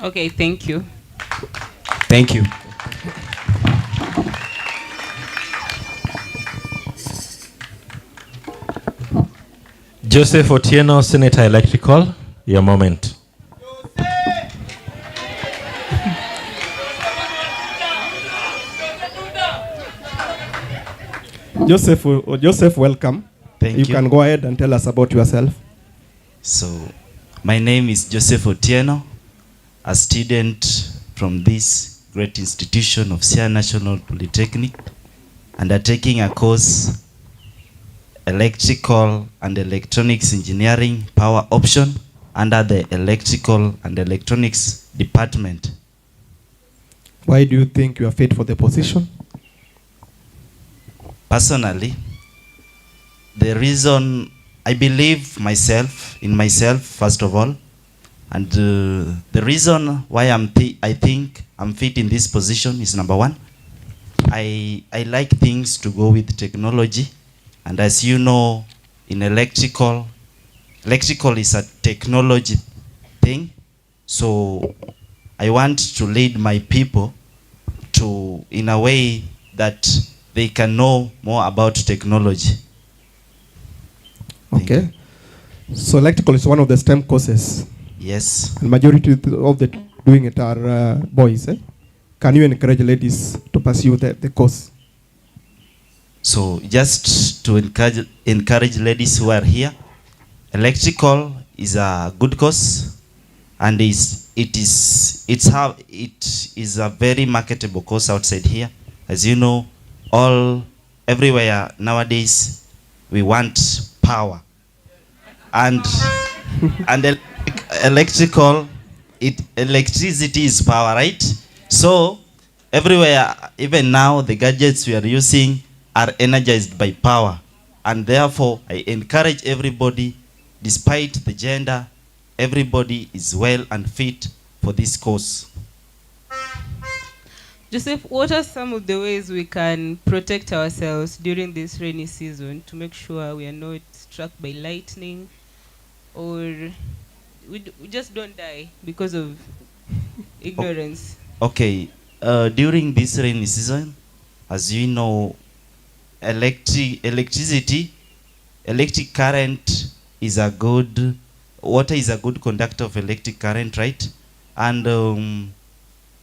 Okay, thank you. Thank you. Joseph Otieno, Senator Electrical, your moment. Joseph, welcome. Thank You you. can go ahead and tell us about yourself. So, my name is Joseph Otieno, a student from this great institution of Siaya National Polytechnic, undertaking a course, Electrical and Electronics Engineering Power Option, under the Electrical and Electronics Department. Why do you think you are fit for the position? Personally, the reason I believe in myself, first of all, and the reason why I think I'm fit in this position is number one, I like things to go with technology, and as you know, in electrical is a technology thing, so I want to lead my people to in a way that they can know more about technology. Okay. So electrical is one of the STEM courses. Yes. And majority of the doing it are boys. Can you encourage ladies to pursue the course? So just to encourage ladies who are here, electrical is a good course, and it is a very marketable course outside here. As you know, everywhere nowadays we want power, and electricity is power, right? So everywhere, even now, the gadgets we are using are energized by power, and therefore I encourage everybody, despite the gender, everybody is well and fit for this course. Joseph, what are some of the ways we can protect ourselves during this rainy season to make sure we are not struck by lightning, or we just don't die because of ignorance? Okay, during this rainy season, as you know, electric current is a good, water is a good conductor of electric current, right? And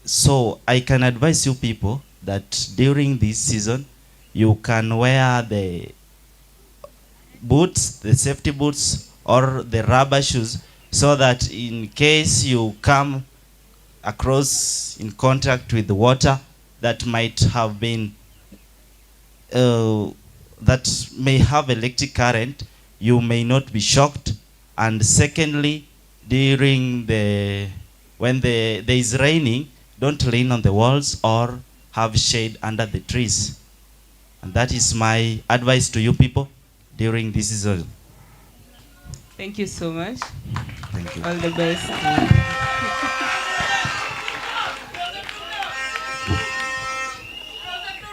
so I can advise you people that during this season, you can wear the boots, the safety boots, or the rubber shoes, so that in case you come across in contact with the water that might have been that may have electric current, you may not be shocked. And secondly, when there is raining, don't lean on the walls or have shade under the trees. And that is my advice to you people during this season. Thank you so much. Thank you. All the best.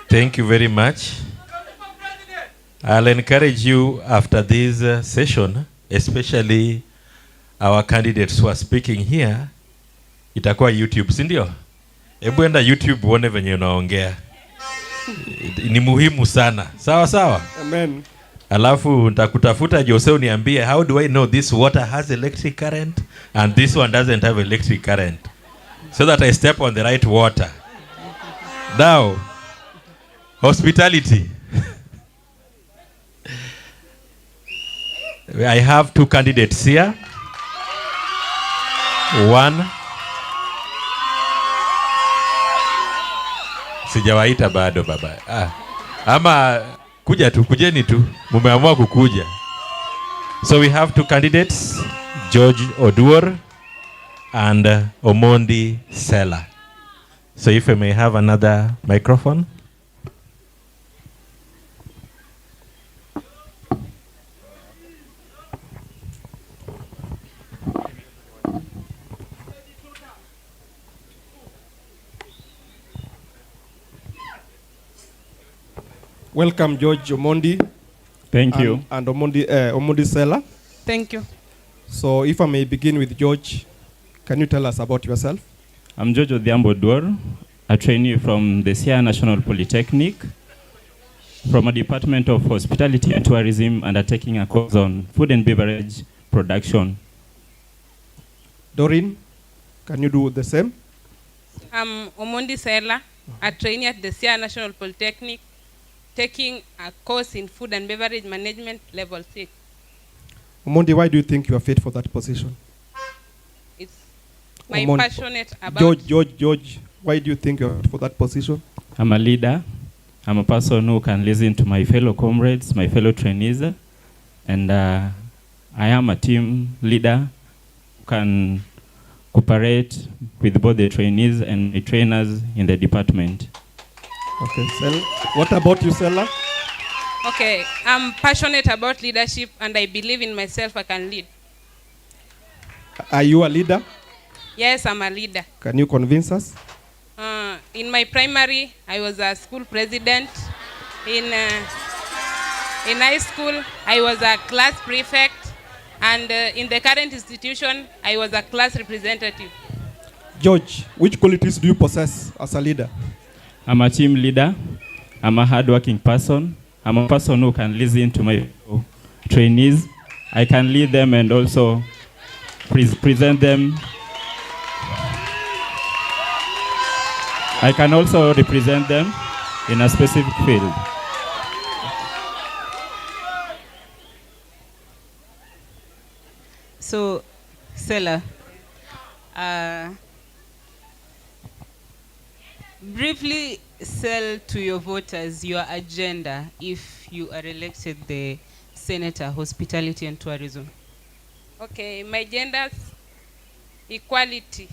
Thank you very much. I'll encourage you after this session, especially our candidates who are speaking here, itakuwa YouTube, si ndio? Hebu enda YouTube uone venye unaongea. Ni muhimu sana. Sawa sawa? Amen. Alafu nitakutafuta Jose uniambie, how do I know this water has electric current and this one doesn't have electric current, so that I step on the right water. Now, hospitality. I have two candidates here. One. Sijawaita bado baba. Ama Kuja tu, kujeni tu. Mumeamua kukuja. So we have two candidates, George Oduor and Omondi Sela. So if I may have another microphone. Welcome, George Omondi. Thank you. And Omondi Sela. Thank you. So if I may begin with George, can you tell us about yourself? I'm George Odhiambo Duor, a trainee from the Siaya National Polytechnic, from a Department of Hospitality and Tourism, undertaking a course on food and beverage production. Doreen, can you do the same? I'm Omondi Sela, a trainee at the Siaya National Polytechnic, taking a course in food and beverage management level 6. Omondi, why do you think you are fit for that position? It's my Omondi. passionate about George, why do you think you are fit for that position? I'm a leader. I'm a person who can listen to my fellow comrades, my fellow trainees, and I am a team leader who can cooperate with both the trainees and the trainers in the department. Okay, Sela. What about you, Sela? Okay, I'm passionate about leadership and I believe in myself I can lead. Are you a leader? Yes, I'm a leader. Can you convince us? In my primary, I was a school president. In high school, I was a class prefect. And in the current institution, I was a class representative. George, which qualities do you possess as a leader? I'm a team leader. I'm a hardworking person. I'm a person who can listen to my trainees. I can lead them and also present them. I can also represent them in a specific field. So, Sela, briefly sell to your voters your agenda if you are elected the Senator, Hospitality and Tourism. Okay, my agenda's equality.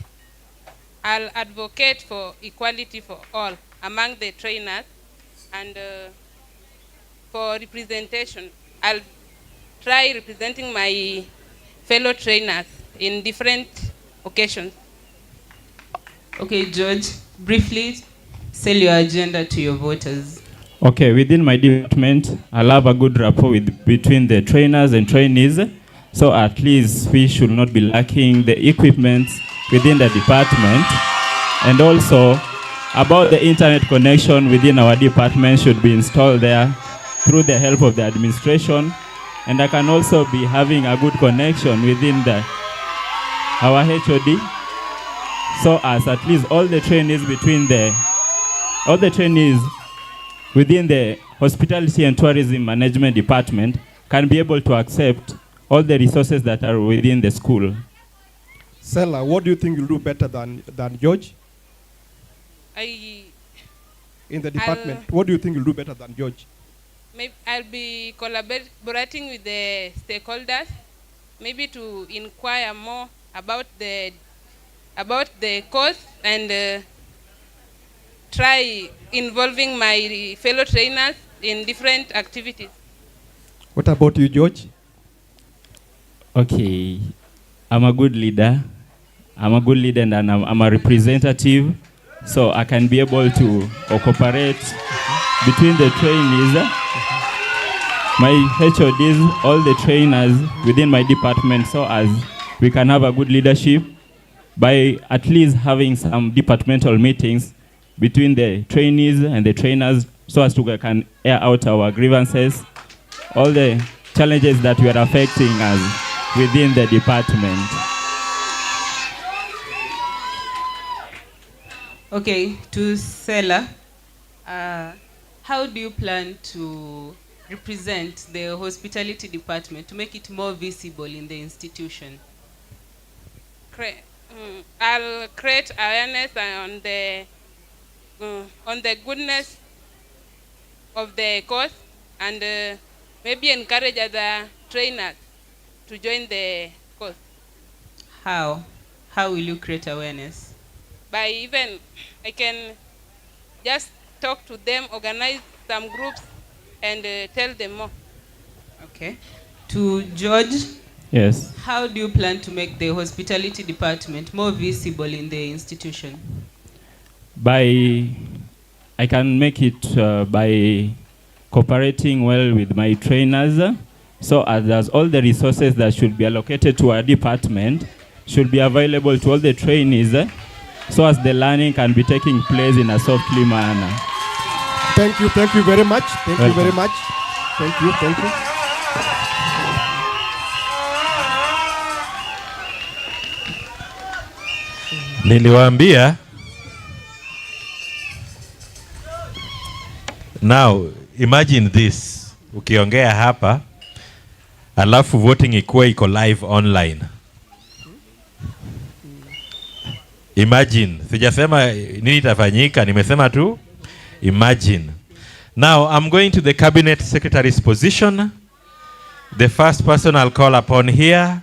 I'll advocate for equality for all among the trainers, and for representation, I'll try representing my fellow trainers in different occasions. Okay, George, briefly sell your agenda to your voters. Okay, within my department, I'll have a good rapport between the trainers and trainees, so at least we should not be lacking the equipment within the department. And also, about the internet connection within our department should be installed there through the help of the administration. And I can also be having a good connection within our HOD, so as at least all the trainees within the Hospitality and Tourism Management Department can be able to accept all the resources that are within the school. Sela, what do you think you'll do better than George? In the department, what do you think you'll do better than George? Maybe I'll be collaborating with the stakeholders, maybe to inquire more about the course and try involving my fellow trainers in different activities. What about you, George? Okay, I'm a good leader. I'm a good leader and I'm a representative, so I can be able to cooperate between the trainees, my HODs, all the trainers within my department, so as we can have a good leadership by at least having some departmental meetings between the trainees and the trainers, so as we can air out our grievances, all the challenges that we are affecting us within the department. Okay, to Sela, how do you plan to represent the hospitality department to make it more visible in the institution? I'll create awareness on the goodness of the course and maybe encourage other trainers to join the course. How? How will you create awareness? By even, I can just talk to them, organize some groups, and tell them more. Okay. To George, Yes. how do you plan to make the hospitality department more visible in the institution? I can make it by cooperating well with my trainers. So as all the resources that should be allocated to our department should be available to all the trainees, so as the learning can be taking place in a softly manner. Thank you very much. Thank you very much. Thank you. Niliwaambia. Now imagine this, ukiongea hapa alafu voting ikuwe iko live online. Imagine, sijasema nini itafanyika, nimesema tu imagine. Now I'm going to the cabinet secretary's position. The first person I'll call upon here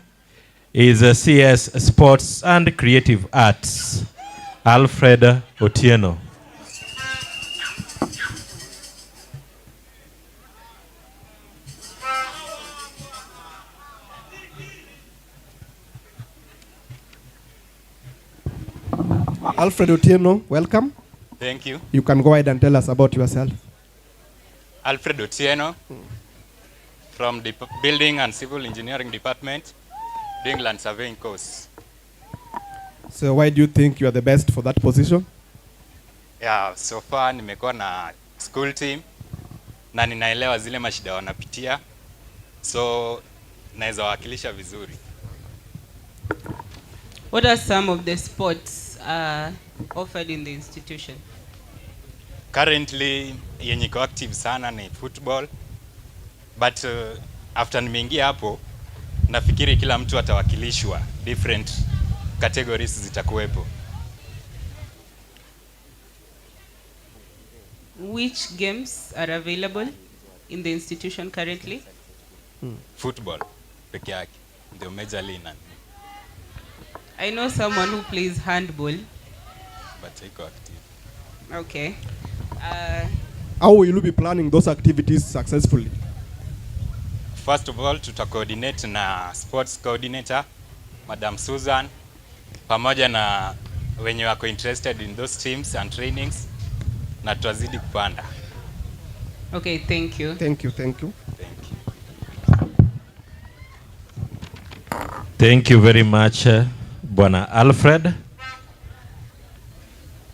is CS Sports and Creative Arts, Alfred Otieno. Alfred Otieno, welcome. Thank you. You can go ahead and tell us about yourself. Alfred Otieno from the Building and Civil Engineering Department, doing land surveying course. So why do you think you are the best for that position? Yeah, so far nimekuwa na school team na ninaelewa zile mashida wanapitia, so naweza wakilisha vizuri. What are some of the sports offered in the institution? Currently yenye iko active sana ni football, but after nimeingia hapo nafikiri kila mtu atawakilishwa, different categories zitakuwepo. Which games are available in the institution currently? Football peke yake ndio majorly nani. I know someone who plays handball. But iko active. Okay. How will you be planning those activities successfully? First of all, coordinate na sports coordinator, Madam Susan, pamoja na wenye wako interested in those teams and trainings, na tuazidi kupanda. Okay, thank you. Thank you. Thank you very much, Bwana Alfred.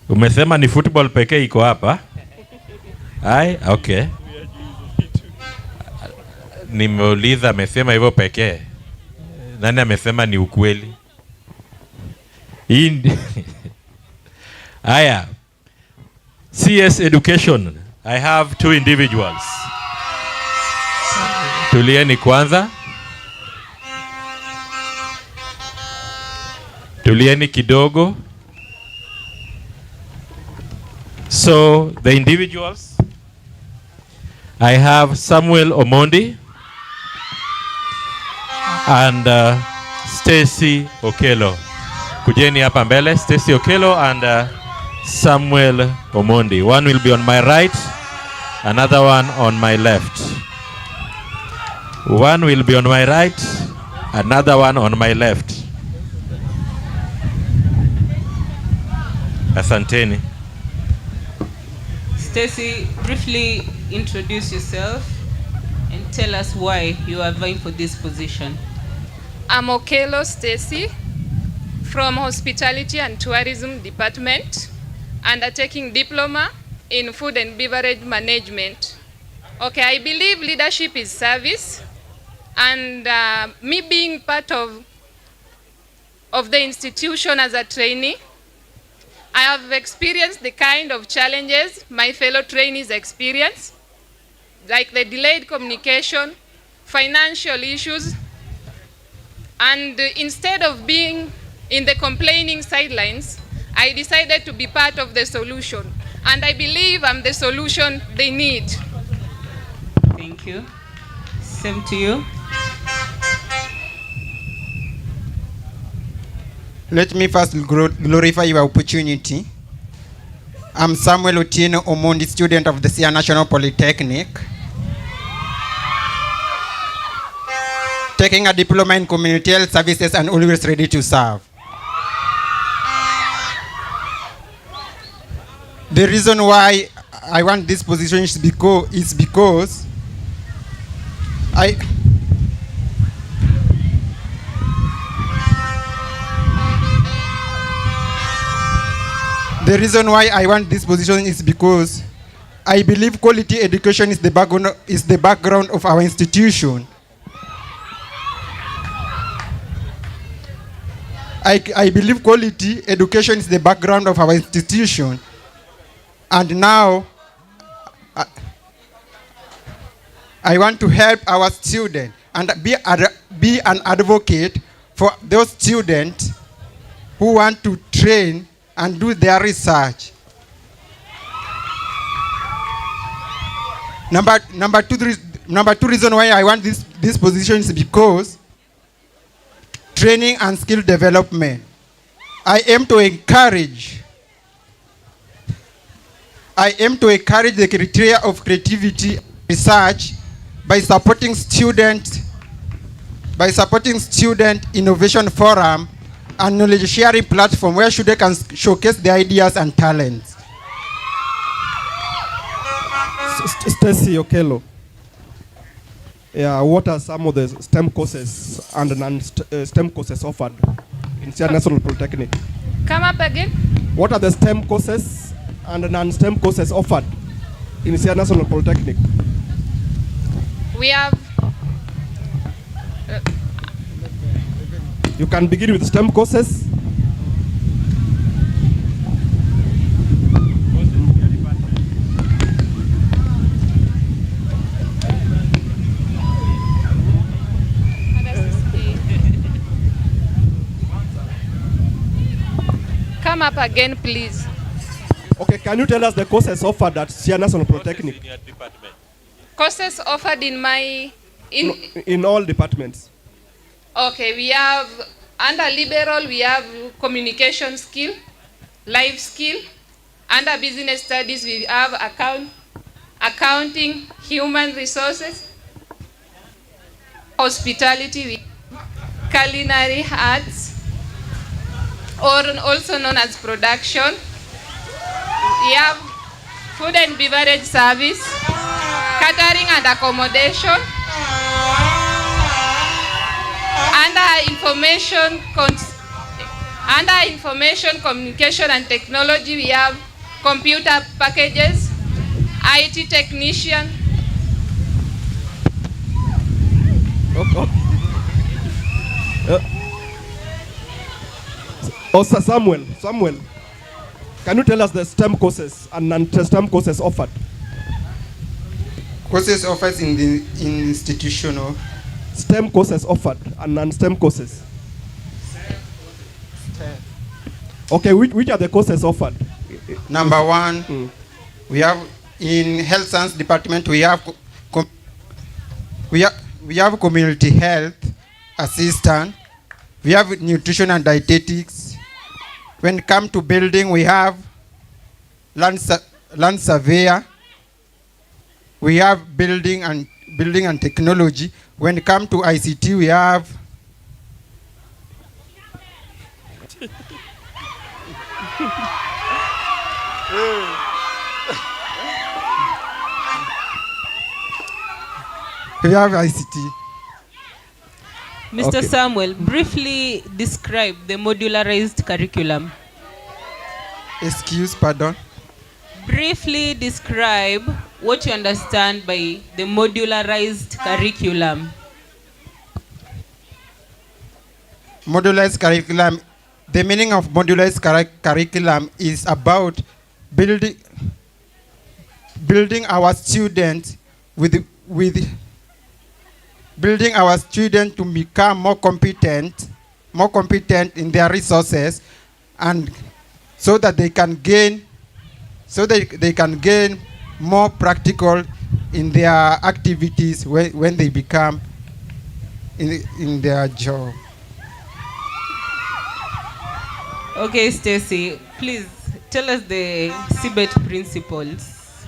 Umesema ni football pekee iko hapa? Ai, okay. Nimeuliza amesema hivyo pekee. Nani amesema ni ukweli? Aya. CS Education. I have two individuals. Tulieni kwanza. Tulieni kidogo. So the individuals, I have Samuel Omondi and Stacy Okelo. Kujeni hapa mbele, Stacy Okelo and Samuel Omondi. One will be on my right, another one on my left. One will be on my right, another one on my left. Asanteni. Stacy, briefly introduce yourself and tell us why you are vying for this position. I'm Okelo Stacy from Hospitality and Tourism Department, undertaking diploma in Food and Beverage Management. Okay, I believe leadership is service, and me being part of the institution as a trainee, I have experienced the kind of challenges my fellow trainees experience, like the delayed communication, financial issues, and instead of being in the complaining sidelines, I decided to be part of the solution. And I believe I'm the solution they need. Thank you. Same to you. Let me first glorify your opportunity. I'm Samuel Otieno Omondi, student of the Siaya National Polytechnic, taking a diploma in community health services and always ready to serve. The reason why I want this position is because the reason why I want this position is because I believe quality education is the background of our institution. I believe quality education is the background of our institution. And now, I want to help our students and be an advocate for those students who want to train and do their research. Number two reason why I want this position is because training and skill development. I aim to encourage the criteria of creativity research by supporting student innovation forum and knowledge sharing platform where students can showcase their ideas and talents. Stacy Okello. Yeah, what are some of the STEM courses and non-STEM courses offered in Siaya National Polytechnic? Come up again. What are the STEM courses and non-STEM courses offered in Siaya National Polytechnic? We have. You can begin with STEM courses. Come up again, please. Okay, can you tell us the courses offered at Siaya National Polytechnic? Courses offered in all departments. Okay, we have under liberal, we have communication skill, life skill. Under business studies, we have accounting, human resources, hospitality, culinary arts, or also known as production. We have food and beverage service, catering and accommodation. Under information, communication and technology, we have computer packages, IT technician. Samuel, can you tell us the STEM courses and non-STEM courses offered? Courses offered in the institutional. STEM courses offered and non-STEM courses. Okay, which are the courses offered? Number one, we have in health science department, we have community health assistant, we have nutrition and dietetics. When it comes to building, we have land surveyor, we have building and technology. When it comes to ICT, we have ICT. Mr. Okay. Samuel, briefly describe the modularized curriculum. Pardon? Briefly describe what you understand by the modularized curriculum. Modularized curriculum, the meaning of modularized curriculum is about building our students building our students to become more competent in their resources, and so that they can gain more practical in their activities when they become in their job. Okay, Stacy, please tell us the CBET principles.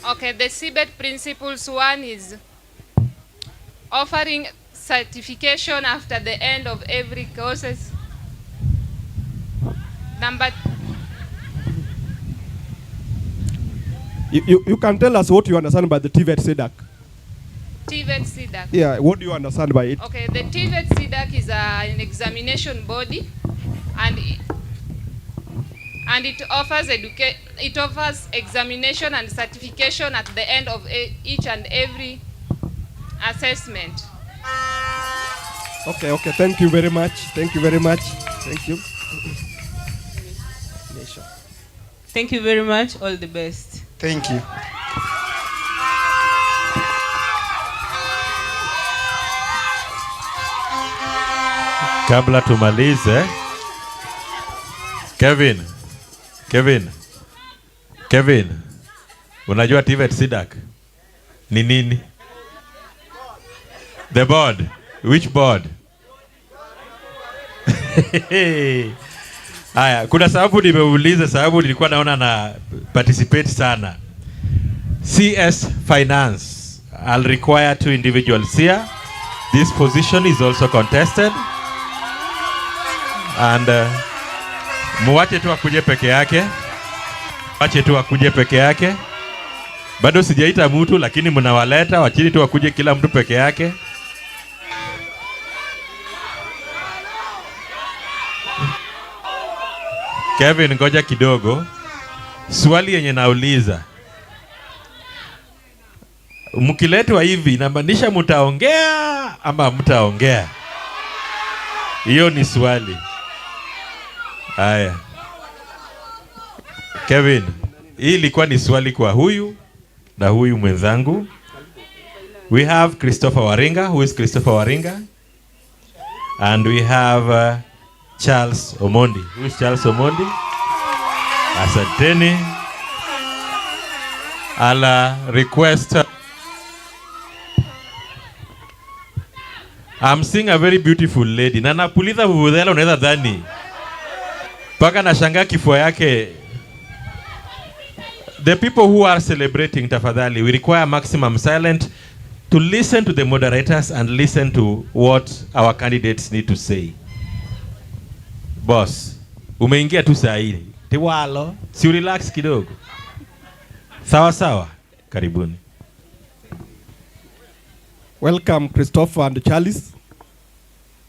Okay, the CBET principles, one is offering certification after the end of every courses. Number You can tell us what you understand by the TVET SEDAC. TVET CDAC. Yeah, what do you understand by it? Okay, the TVET CDAC is an examination body, and it offers examination and certification at the end of each and every assessment. Okay, thank you very much. Thank you very much. Thank you. Thank you very much. All the best. Thank you. Kabla tumalize, Kevin, unajua TVET SEDAC ni nini? The board. Which board? Haya, kuna sababu nimeuliza, sababu nilikuwa naona na participate sana. CS Finance, I'll require 2 individuals here. This position is also contested. And muache tu akuje peke yake. Bado sijaita mtu, lakini mnawaleta, wachini tu akuje kila mtu peke yake. Kevin, ngoja kidogo. Swali yenye nauliza, mkiletwa hivi inamaanisha mtaongea ama mtaongea? Hiyo ni swali. Haya, Kevin, hii ilikuwa ni swali kwa huyu na huyu mwenzangu. We have Christopher Waringa. Who is Christopher Waringa? And we have Charles Omondi. Who is Charles Omondi? Asanteni. I'll request. I'm seeing a very beautiful lady. Na napuliza vuvuzela unaweza dhani. Paka nashangaa kifua yake. The people who are celebrating, tafadhali, we require maximum silence to listen to the moderators and listen to what our candidates need to say. Boss, umeingia tu saa hii. Tiwalo, si relax kidogo. Sawa, karibuni. Welcome, Christopher and Charles.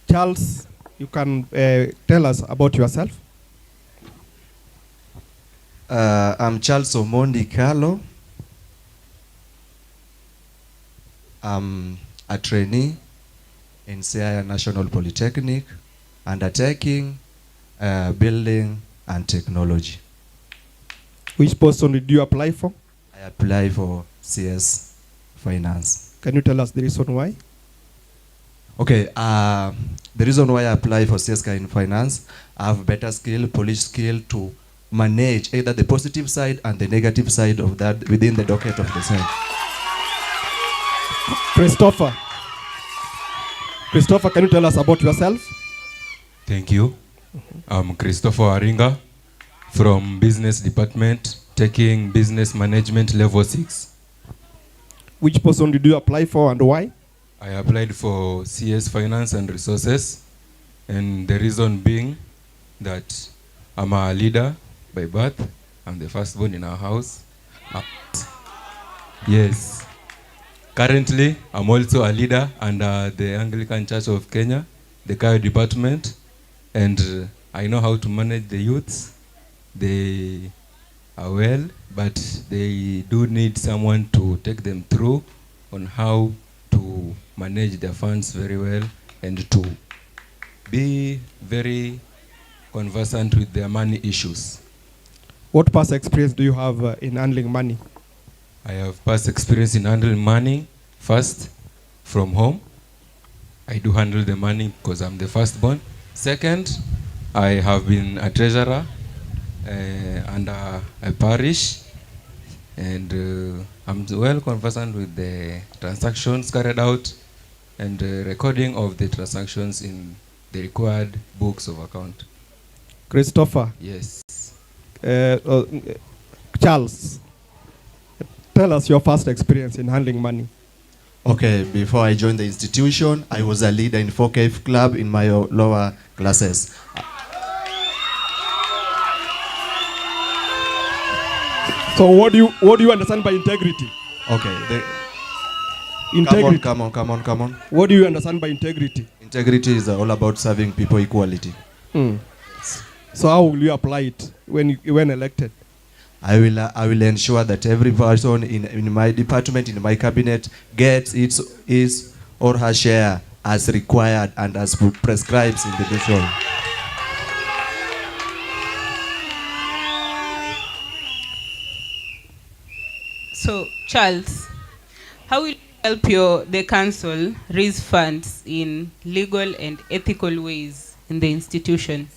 Charles, you can tell us about yourself. I'm Charles Omondi Carlo. I'm a trainee in Siaya National Polytechnic, undertaking building and technology. Which person did you apply for? I apply for CS Finance. Can you tell us the reason why? Okay, the reason why I apply for CS in Finance, I have better skill, polish skill to manage either the positive side and the negative side of that within the docket of the same. Christopher, can you tell us about yourself? Thank you. I'm Christopher Waringa from Business Department, taking Business Management Level 6. Which person did you apply for and why? I applied for CS Finance and Resources, and the reason being that I'm a leader by birth. I'm the firstborn in our house. Yes. Currently, I'm also a leader under the Anglican Church of Kenya, the Kayo department, and I know how to manage the youths. They are well, but they do need someone to take them through on how to manage their funds very well and to be very conversant with their money issues. What past experience do you have in handling money? I have past experience in handling money. First, from home. I do handle the money because I'm the firstborn. Second, I have been a treasurer under a parish. and I'm well conversant with the transactions carried out and recording of the transactions in the required books of account. Christopher. Yes. Charles, tell us your first experience in handling money. Okay, before I joined the institution, I was a leader in 4K club in my lower classes. So what do you understand by integrity? Okay. Integrity. Come on. What do you understand by integrity? Integrity is all about serving people equality. So how will you apply it when elected? I will ensure that every person in my department, in my cabinet, gets his or her share as required and as prescribed in the vision. So, Charles, how will you help the council raise funds in legal and ethical ways in the institution?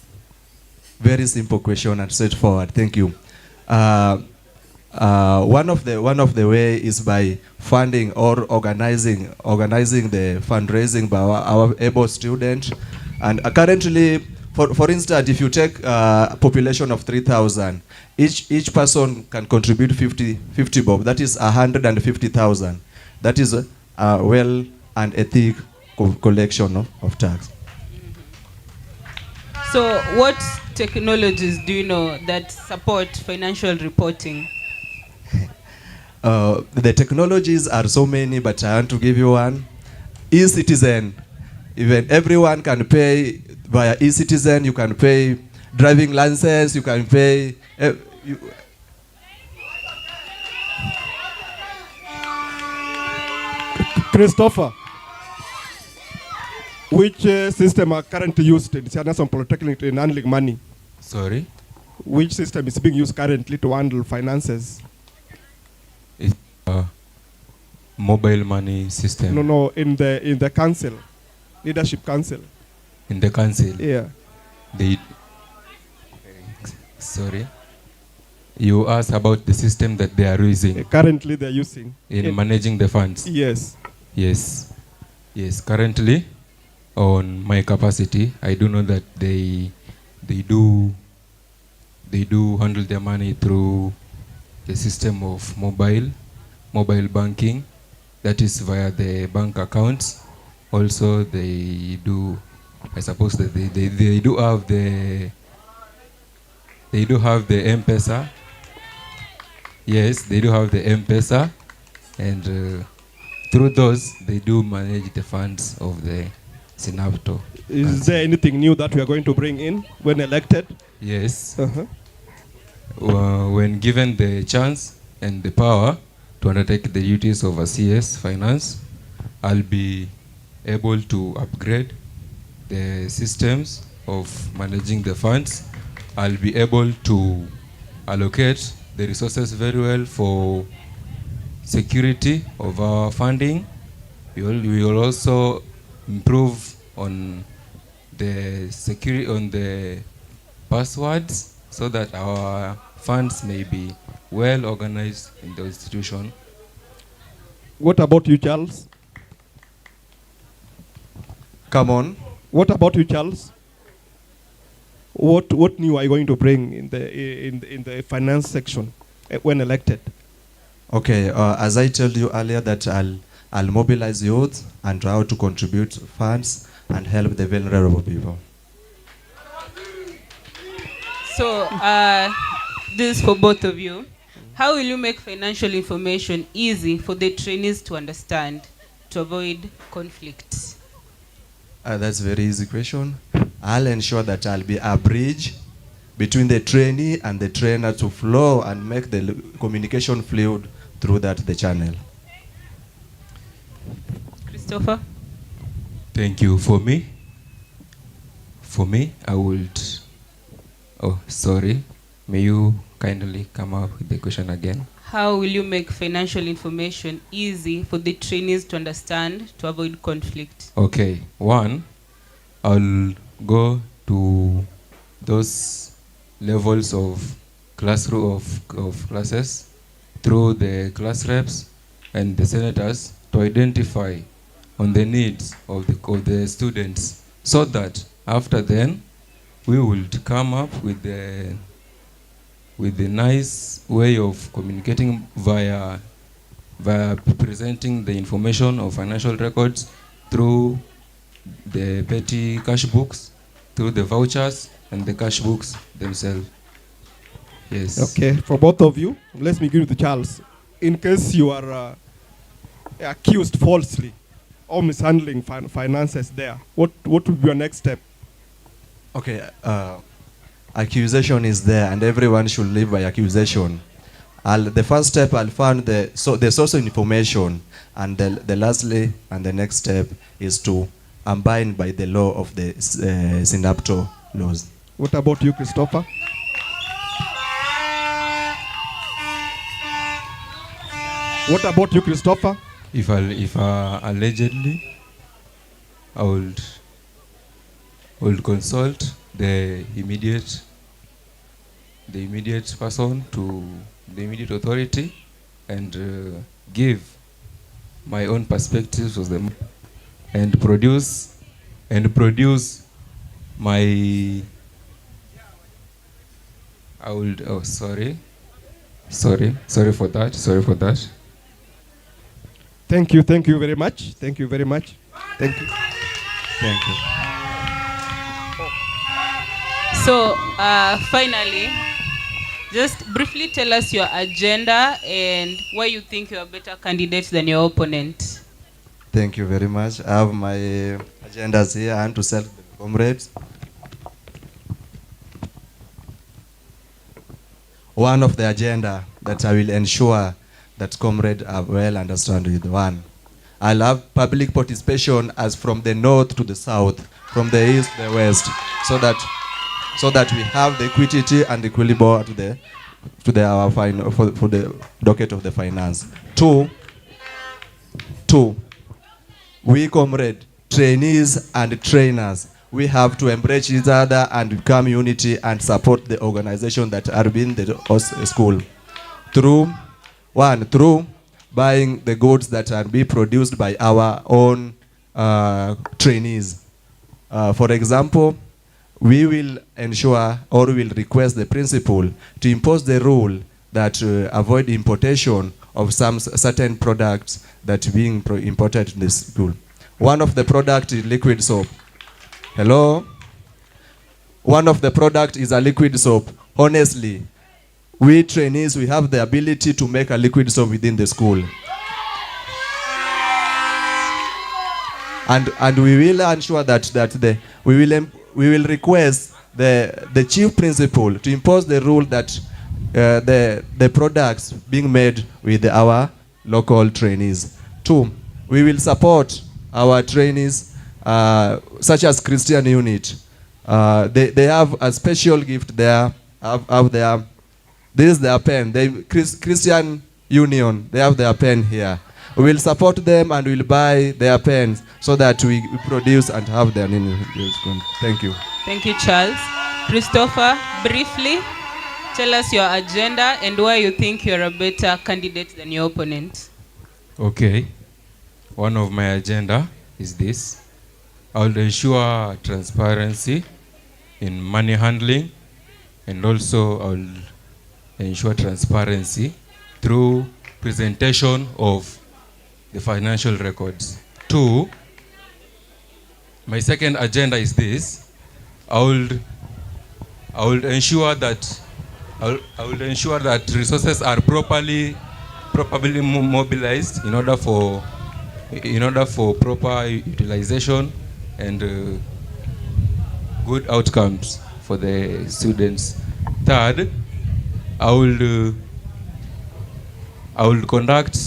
Very simple question and straightforward. Thank you. One of the way is by funding or organizing the fundraising by our able student. And currently, for instance, if you take a population of 3,000, each person can contribute 50 bob. That is 150,000. That is a well and ethical collection of tax. So, what technologies do you know that support financial reporting? The technologies are so many, but I want to give you one. E-Citizen. Even everyone can pay via E-Citizen. You can pay driving license. You can pay. Christopher, which system are currently used in Siaya Polytechnic in handling money? Sorry? Which system is being used currently to handle finances? It's mobile money system. No, in the council, leadership council. In the council? Yeah. Sorry? You asked about the system that they are using. Currently they're using. In managing the funds? Yes. Yes. Yes, currently, on my capacity, I do know that they do handle their money through the system of mobile banking, that is via the bank accounts. Also, they do, I suppose that they do have the M-Pesa. Yes, they do have the M-Pesa, and through those, they do manage the funds of the Sinapto. Is there anything new that we are going to bring in when elected? Yes. When given the chance and the power to undertake the duties of a CS Finance, I'll be able to upgrade the systems of managing the funds. I'll be able to allocate the resources very well for security of our funding. We will also improve on the security, on the passwords, so that our funds may be well organized in the institution. What about you, Charles? Come on. What about you, Charles? What new are you going to bring in the finance section when elected? Okay, as I told you earlier, that I'll mobilize youth and try to contribute funds and help the vulnerable people. So, this is for both of you. How will you make financial information easy for the trainees to understand to avoid conflict? That's a very easy question. I'll ensure that I'll be a bridge between the trainee and the trainer to flow and make the communication fluid through the channel. Christopher? Thank you. For me, I would, oh, sorry. May you kindly come up with the question again? How will you make financial information easy for the trainees to understand to avoid conflict? Okay, one, I'll go to those levels of classroom of classes through the class reps and the senators to identify on the needs of the students, so that after then we would come up with the nice way of communicating via presenting the information of financial records through the petty cash books, through the vouchers and the cash books themselves. Yes. Okay, for both of you, let me give it to Charles. In case you are accused falsely of mishandling finances there, what would be your next step? Okay, accusation is there, and everyone should live by accusation. The first step, I'll find the source of information, and the lastly, and the next step is to abide by the law of the SINAPTO laws. What about you, Christopher? What about you, Christopher? If allegedly, I would consult the immediate person, to the immediate authority, and give my own perspectives of them, and produce my. I would. Oh, sorry for that. Thank you very much. Thank you very much. Thank you. Thank you. So, finally, just briefly tell us your agenda and why you think you're a better candidate than your opponent. Thank you very much. I have my agendas here and to serve the comrades. One of the agenda that I will ensure that comrades are well understand with one. I'll have public participation as from the north to the south, from the east to the west, so that we have the equity and equilibrium for the docket of the finance. Two, we comrade trainees and trainers, we have to embrace each other and become unity and support the organization that are in the school. Through buying the goods that are being produced by our own trainees. For example, we will ensure or we will request the principal to impose the rule that avoid importation of some certain products that being imported in the school. One of the product is liquid soap. Hello? One of the product is a liquid soap. Honestly, we trainees, we have the ability to make a liquid soap within the school. And we will ensure that we will request the chief principal to impose the rule that the products being made with our local trainees. Two, we will support our trainees, such as Christian unit. They have a special gift there. This is their pen. Christian Union, they have their pen here. We will support them and we will buy their pens so that we produce and have their name. Thank you. Thank you, Charles. Christopher, briefly, tell us your agenda and why you think you're a better candidate than your opponent. Okay. One of my agenda is this. I will ensure transparency in money handling, and also I will ensure transparency through presentation of the financial records. Two, my second agenda is this. I will ensure that resources are properly mobilized in order for proper utilization and good outcomes for the students. Third, I will conduct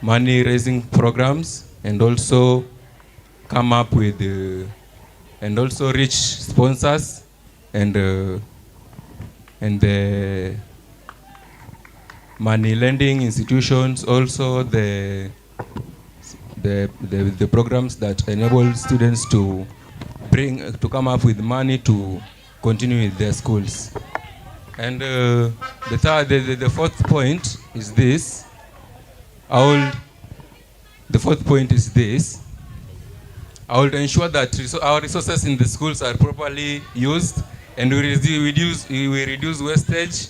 money raising programs and also come up with and also reach sponsors and the money lending institutions, also the programs that enable students to come up with money to continue with their schools. And the fourth point is this. The fourth point is this. I will ensure that our resources in the schools are properly used, and we reduce wastage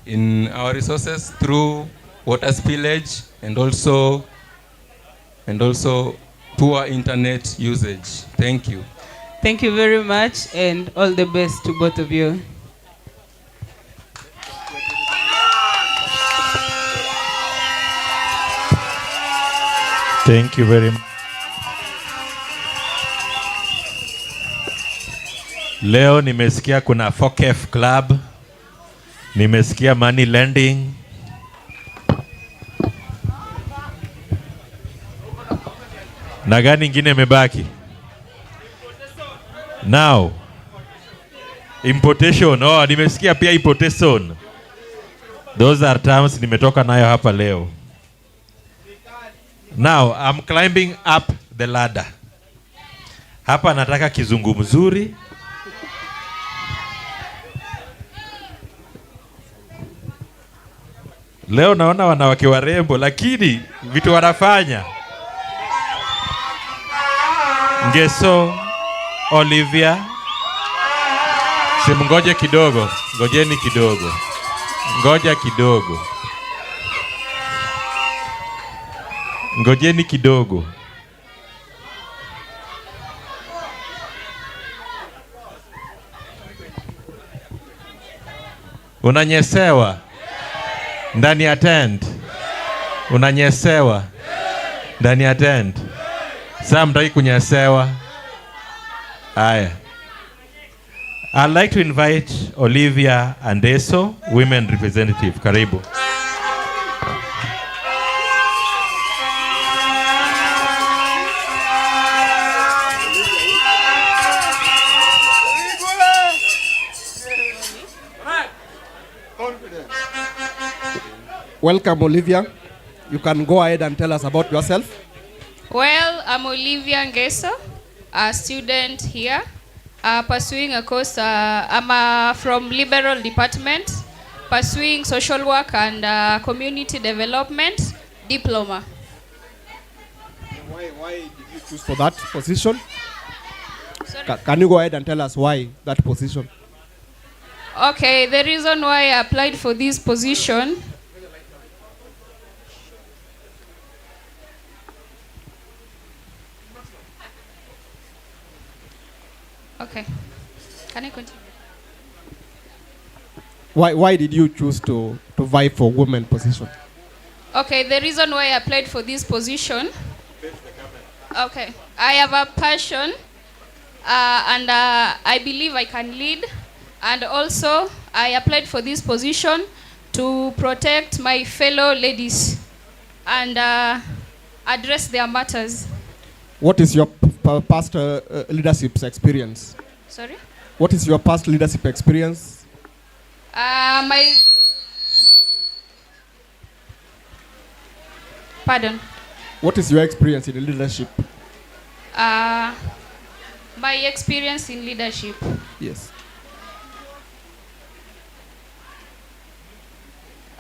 in our resources through water spillage and also poor internet usage. Thank you. Thank you very much, and all the best to both of you. Thank you very much. Leo nimesikia kuna 4KF Club, nimesikia money lending. Na gani ingine imebaki? Now, importation. Oh, nimesikia pia importation. Those are terms nimetoka nayo hapa leo. Now, I'm climbing up the ladder. Hapa nataka kizungu mzuri. Leo naona wanawake warembo, lakini vitu wanafanya. Ngeso, Olivia. Simngoje kidogo, ngojeni kidogo. Ngoja kidogo. Ngojeni kidogo. Unanyesewa ndani ya tent. Unanyesewa ndani ya tent. Sasa mtaki kunyesewa. Haya. I'd like to invite Olivia Andeso, women representative. Karibu. Welcome, Olivia. You can go ahead and tell us about yourself. Well, I'm Olivia Ngeso, a student here, pursuing a course. I'm from Liberal Department, pursuing social work and community development diploma. Why did you choose for that position? Can you go ahead and tell us why that position? Okay, the reason why I applied for this position. Okay, can I continue? Why did you choose to vie for women position? Okay, the reason why I applied for this position. Okay, I have a passion and I believe I can lead, and also I applied for this position to protect my fellow ladies and address their matters. What is your past leadership experience? Sorry? What is your past leadership experience? Pardon? What is your experience in leadership? My experience in leadership. Yes.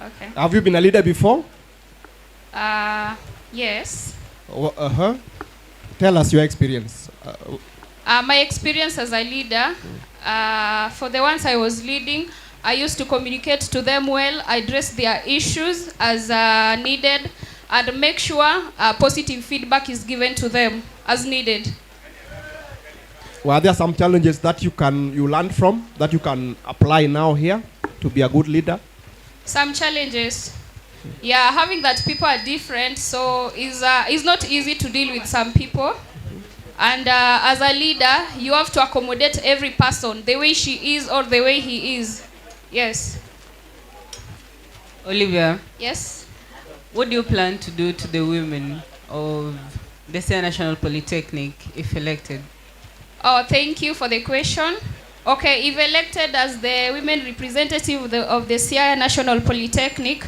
Okay. Have you been a leader before? Yes. Tell us your experience. My experience as a leader, for the ones I was leading, I used to communicate to them well, address their issues as needed, and make sure positive feedback is given to them as needed. Were there some challenges that you learned from, that you can apply now here to be a good leader? Some challenges. Yeah, having that people are different, so it's not easy to deal with some people. And as a leader, you have to accommodate every person the way she is or the way he is. Yes. Olivia. Yes. What do you plan to do to the women of the Siaya National Polytechnic if elected? Oh, thank you for the question. Okay, if elected as the women representative of the Siaya National Polytechnic,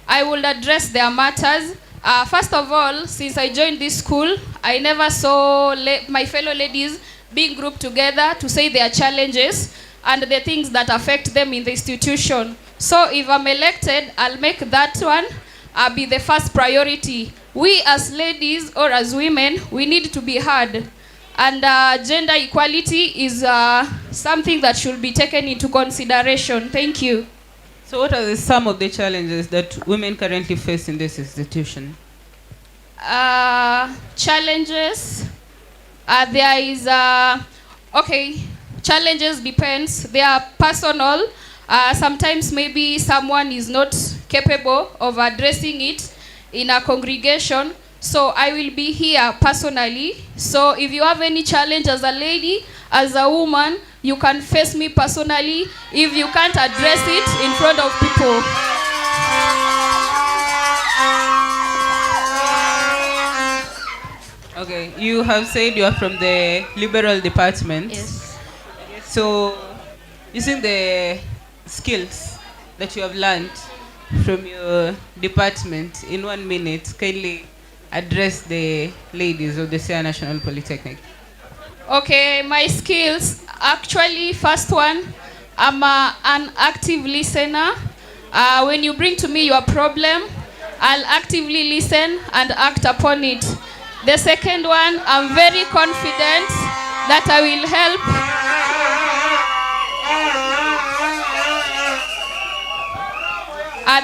I will address their matters. First of all, since I joined this school, I never saw my fellow ladies being grouped together to say their challenges. and the things that affect them in the institution. So if I'm elected, I'll make that one be the first priority. We as ladies or as women, we need to be heard. And gender equality is something that should be taken into consideration. Thank you. So what are some of the challenges that women currently face in this institution? Challenges, there is, okay, challenges depends. They are personal. Sometimes maybe someone is not capable of addressing it in a congregation. So I will be here personally. So if you have any challenge as a lady, as a woman, you can face me personally if you can't address it in front of people. Okay, you have said you are from the liberal department. Yes. So, using the skills that you have learned from your department, in 1 minute, kindly address the ladies of the Siaya National Polytechnic. Okay, my skills, actually, first one, I'm an active listener. When you bring to me your problem, I'll actively listen and act upon it. The second one, I'm very confident that I will help.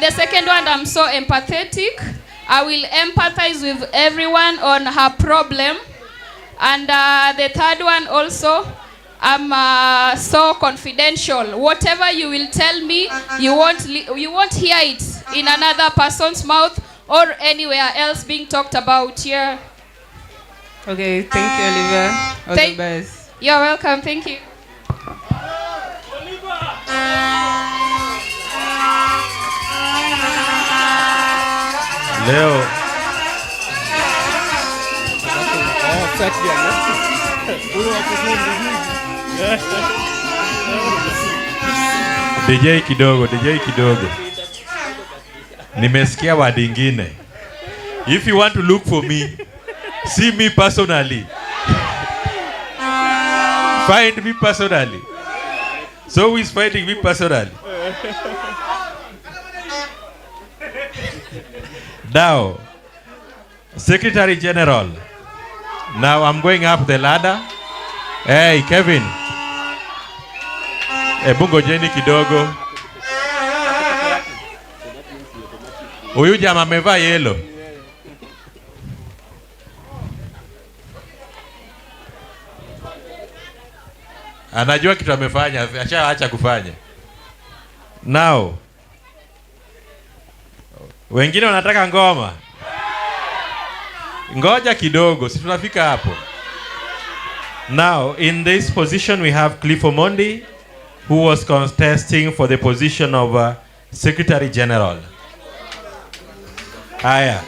The second one, I'm so empathetic. I will empathize with everyone on her problem. And the third one also, I'm so confidential. Whatever you will tell me, you won't hear it in another person's mouth or anywhere else being talked about here. Okay, thank you, Olivia. All the best. You're welcome. Thank you. Leo. DJ kidogo. Nimesikia word ingine. If you want to look for me, see me personally. Find me personally. So who is fighting me personally? Now, Secretary General. Now I'm going up the ladder. Hey, Kevin. Bungo jeni kidogo. Huyu jamaa amevaa yellow. Anajua kitu amefanya, acha kufanya. Now, wengine wanataka ngoma. Ngoja kidogo, si tunafika hapo. Now, in this position we have Cliff Omondi, who was contesting for the position of Secretary General. Aya.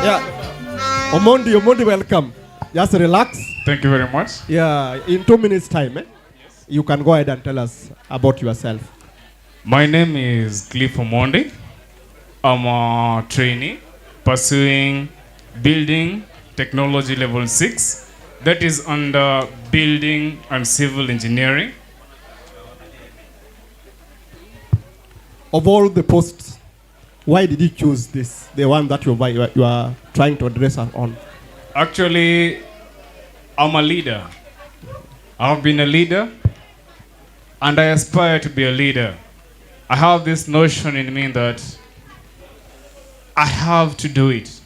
Yeah. Omondi, welcome. Just relax. Thank you very much. Yeah, in 2 minutes time, you can go ahead and tell us about yourself. My name is Cliff Omondi. I'm a trainee pursuing Building Technology Level 6. That is under Building and Civil Engineering. Of all the posts, why did you choose this, the one that you are trying to address on? Actually, I'm a leader. I've been a leader, and I aspire to be a leader. I have this notion in me that I have to do it.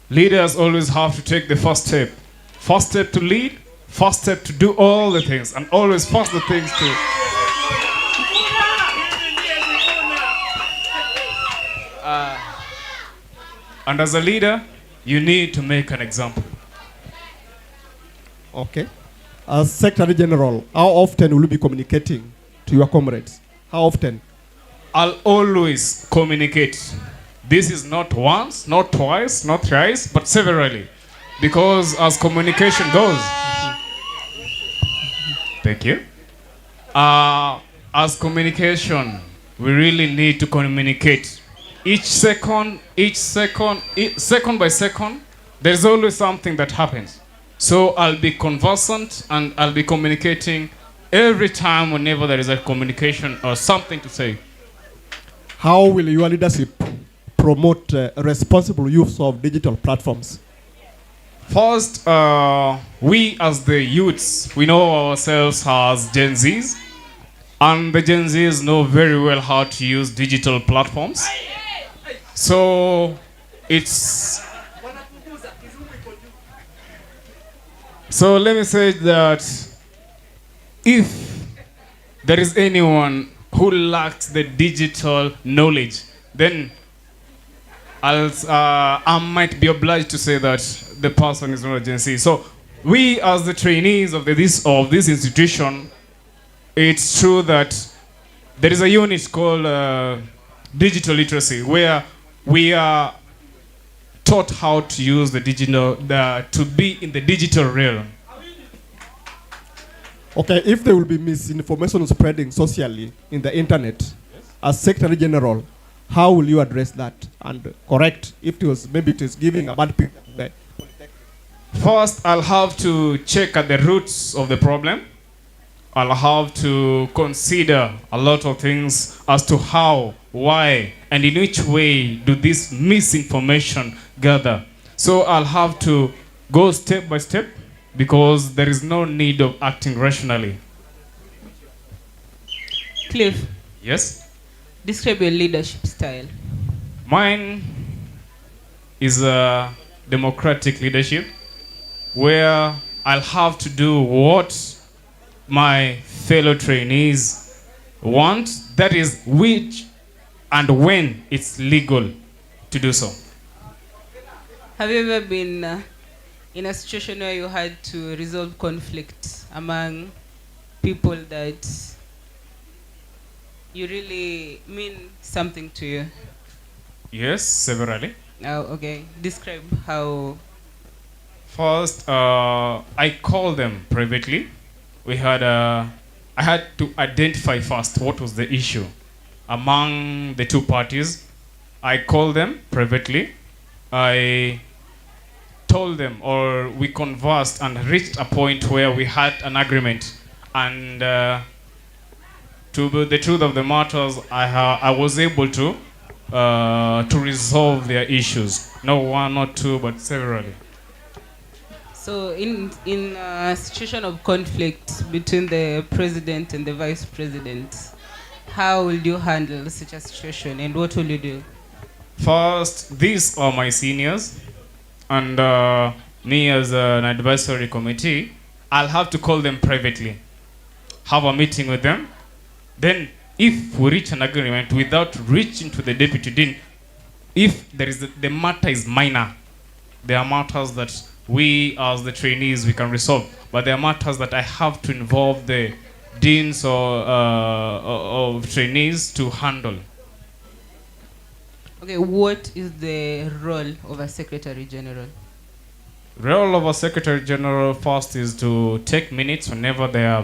Leaders always have to take the first step. First step to lead, first step to do all the things, and always first the things to... And as a leader, you need to make an example. Okay. As Secretary General, how often will you be communicating to your comrades? How often? I'll always communicate. This is not once, not twice, not thrice, but severally. Because as communication goes, thank you. As communication, we really need to communicate. Second by second, there's always something that happens. So I'll be conversant and I'll be communicating every time whenever there is a communication or something to say. How will your leadership promote responsible use of digital platforms? First, we as the youths, we know ourselves as Gen Zs, and the Gen Zs know very well how to use digital platforms. So so let me say that if there is anyone who lacks the digital knowledge, then I might be obliged to say that the person is not a Gen Z. So we as the trainees of this institution, it's true that there is a unit called digital literacy where we are taught how to use the digital, to be in the digital realm. Okay, if there will be misinformation spreading socially in the internet, as Secretary General, how will you address that and correct if maybe it is giving a bad picture to the Polytechnic? First, I'll have to check at the roots of the problem. I'll have to consider a lot of things as to how, why, and in which way do this misinformation gather. So I'll have to go step by step because there is no need of acting rationally. Cliff. Yes? Describe your leadership style. Mine is a democratic leadership where I'll have to do what my fellow trainees want, that is which and when it's legal to do so. Have you ever been in a situation where you had to resolve conflict among people that you really mean something to you? Yes, severally. Oh, okay. Describe how. First, I called them privately. I had to identify first what was the issue among the two parties. I called them privately. I told them, or we conversed and reached a point where we had an agreement. And to the truth of the matters, I was able to resolve their issues. Not one, not two, but severally. So in a situation of conflict between the president and the vice president, how will you handle such a situation and what will you do? First, these are my seniors, and me as an advisory committee, I'll have to call them privately, have a meeting with them. Then if we reach an agreement without reaching to the deputy dean, if there is the matter is minor, there are matters that we as the trainees we can resolve, but there are matters that I have to involve the deans or of trainees to handle. Okay, what is the role of a secretary general? Role of a secretary general first is to take minutes whenever there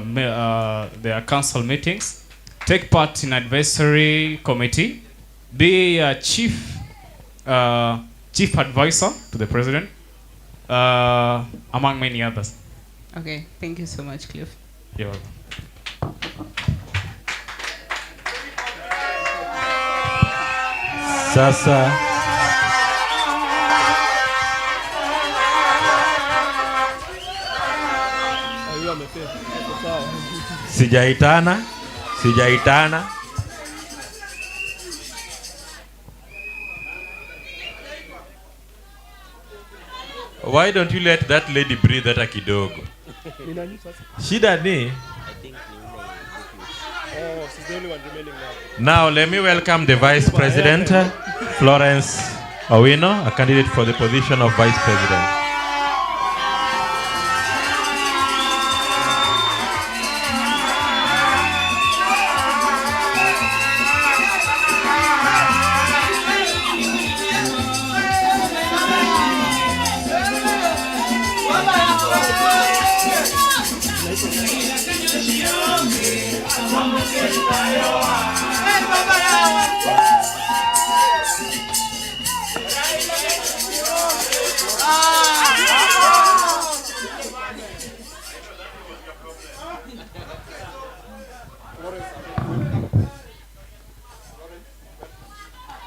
are council meetings, take part in advisory committee, be a chief advisor to the president, among many others. Okay, thank you so much, Cliff. You're welcome. Sasa sijaitana. Why don't you let that lady breathe hata kidogo? Shida ni now let me welcome the Vice President, Florence Owino, a candidate for the position of Vice President.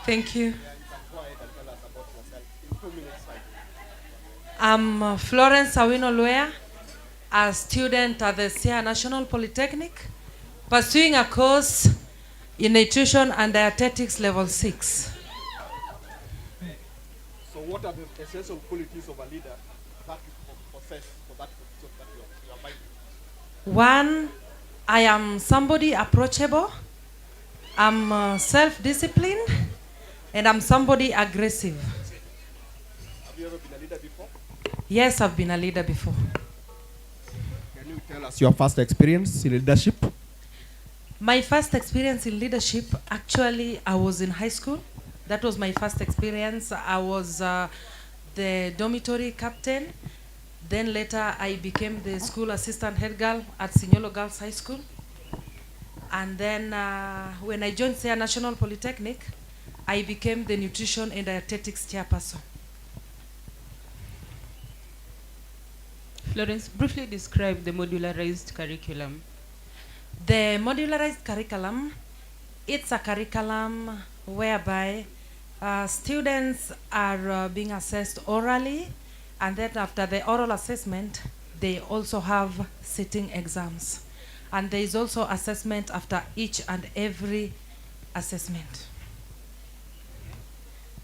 Thank you. I'm Florence Awino Lwea, a student at the Siaya National Polytechnic, pursuing a course in nutrition and dietetics level 6. So what are the essential qualities of a leader that you possess for that position that you are vying for? One, I am somebody approachable, I'm self-disciplined, and I'm somebody aggressive. Have you ever been a leader before? Yes, I've been a leader before. Can you tell us your first experience in leadership? My first experience in leadership, actually, I was in high school. That was my first experience. I was the dormitory captain. Then later, I became the school assistant head girl at Sinyolo Girls High School. And then when I joined Siaya National Polytechnic, I became the nutrition and dietetics chairperson. Florence, briefly describe the modularized curriculum. The modularized curriculum, it's a curriculum whereby students are being assessed orally, and then after the oral assessment, they also have sitting exams. And there is also assessment after each and every assessment.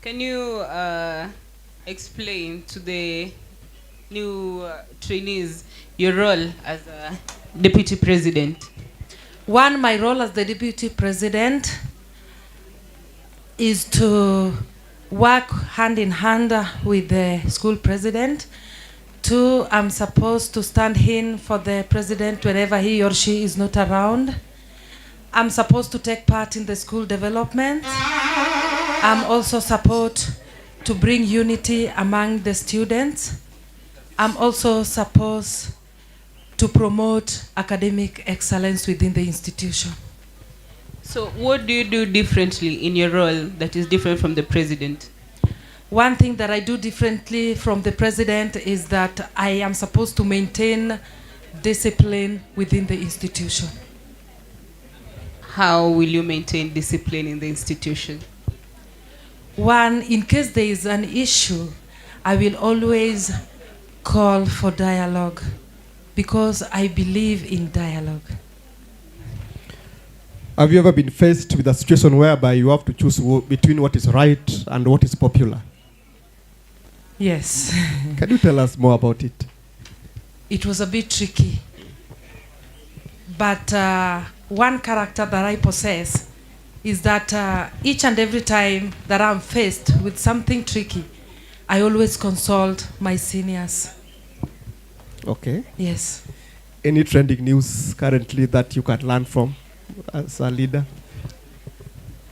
Can you explain to the new trainees your role as a deputy president? One, my role as the deputy president is to work hand in hand with the school president. Two, I'm supposed to stand in for the president whenever he or she is not around. I'm supposed to take part in the school development. I'm also supposed to bring unity among the students. I'm also supposed to promote academic excellence within the institution. So what do you do differently in your role that is different from the president? One thing that I do differently from the president is that I am supposed to maintain discipline within the institution. How will you maintain discipline in the institution? One, in case there is an issue, I will always call for dialogue because I believe in dialogue. Have you ever been faced with a situation whereby you have to choose between what is right and what is popular? Yes. Can you tell us more about it? It was a bit tricky. But one character that I possess is that each and every time that I'm faced with something tricky, I always consult my seniors. Okay. Yes. Any trending news currently that you can learn from as a leader?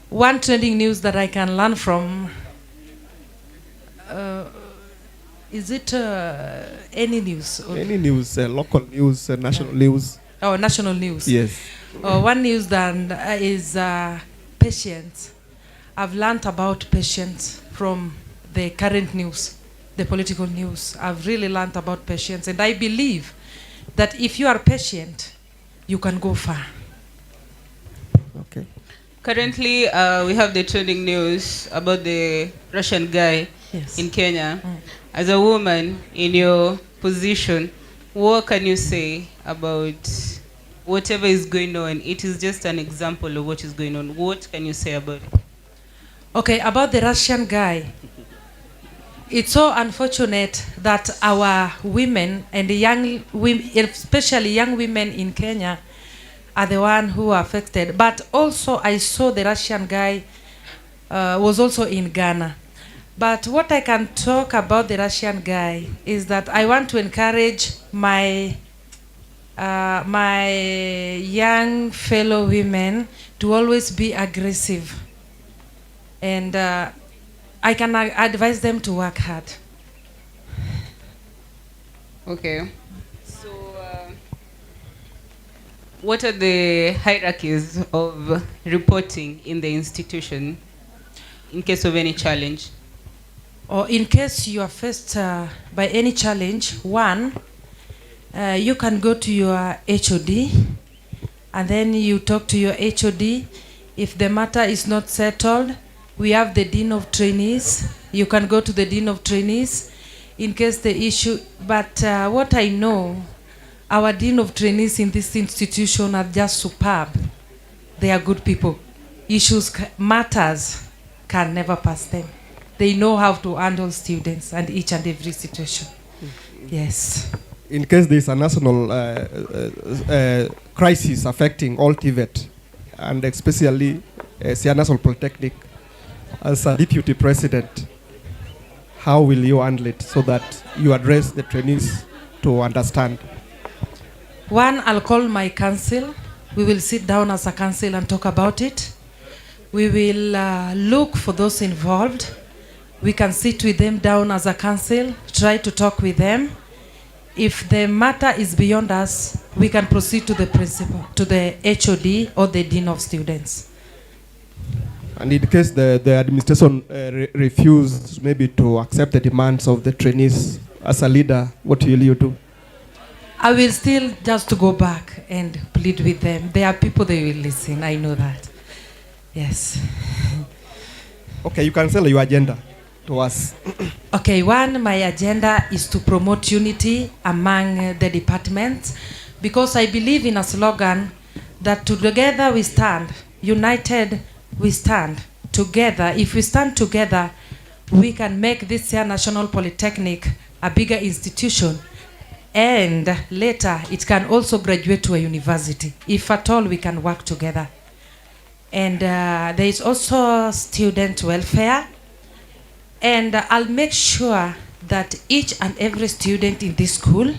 One trending news that I can learn from, is it any news? Any news, local news, national news? Oh, national news. Yes. One news that is patience. I've learned about patience from the current news, the political news. I've really learned about patience, and I believe that if you are patient, you can go far. Okay. Currently, we have the trending news about the Russian guy in Kenya. As a woman in your position, what can you say about whatever is going on? It is just an example of what is going on. What can you say about it? Okay, about the Russian guy. It's so unfortunate that our women and the young women, especially young women in Kenya, are the one who are affected. But also I saw the Russian guy was also in Ghana. But what I can talk about the Russian guy is that I want to encourage my my young fellow women to always be aggressive. And I can advise them to work hard. Okay. what are the hierarchies of reporting in the institution in case of any challenge? Or in case you are faced by any challenge, one, you can go to your HOD and then you talk to your HOD. If the matter is not settled, we have the Dean of Trainees. You can go to the Dean of Trainees in case the issue, but what I know, our Dean of Trainees in this institution are just superb. They are good people. Matters can never pass them. They know how to handle students and each and every situation. Yes. In case there is a national crisis affecting all TVET, and especially Siaya National Polytechnic, as a deputy president, how will you handle it so that you address the trainees to understand? One, I'll call my council. We will sit down as a council and talk about it. We will look for those involved. We can sit with them down as a council, try to talk with them. If the matter is beyond us, we can proceed to the principal, to the HOD or the Dean of Students. And in case the administration refused maybe to accept the demands of the trainees, as a leader, what will you do? I will still just to go back and plead with them. There are people, they will listen, I know that. Yes. Okay, you can sell your agenda to us. Okay, one, my agenda is to promote unity among the departments, because I believe in a slogan that together we stand, united we stand. Together, if we stand together, we can make this Siaya National Polytechnic a bigger institution, and later it can also graduate to a university, if at all we can work together. And there is also student welfare, and I'll make sure that each and every student in this school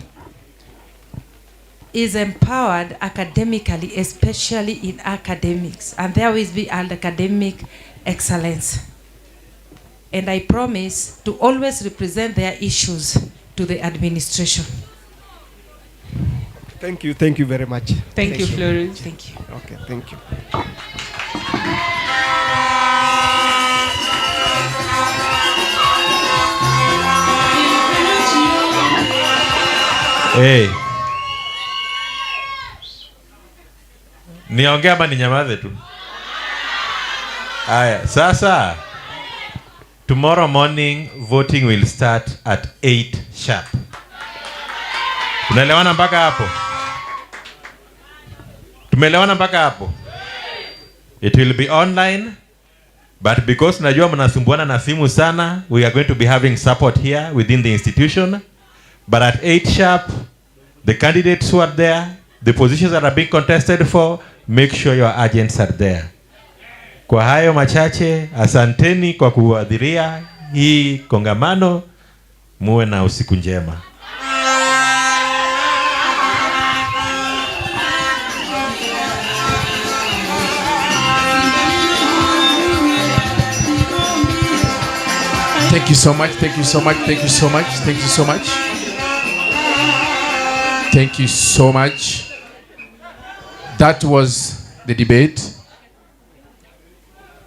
is empowered academically, especially in academics, and there will be an academic excellence. And I promise to always represent their issues to the administration. Thank you very much. Thank you, Florence. Thank you. Okay, thank you. Hey. Niongea ama ninyamaze tu? Aya, sasa tomorrow morning voting will start at 8 sharp. Tunaelewana mpaka hapo? Tumeelewana mpaka hapo? It will be online, but because najua mnasumbuana na simu sana, we are going to be having support here within the institution. But at 8 sharp, the candidates who are there, the positions that are being contested for, make sure your agents are there. Kwa hayo machache, asanteni kwa kuhudhuria hii kongamano. Muwe na usiku njema. Thank you so much, thank you so much, thank you so much, thank you so much. Thank you so much. That was the debate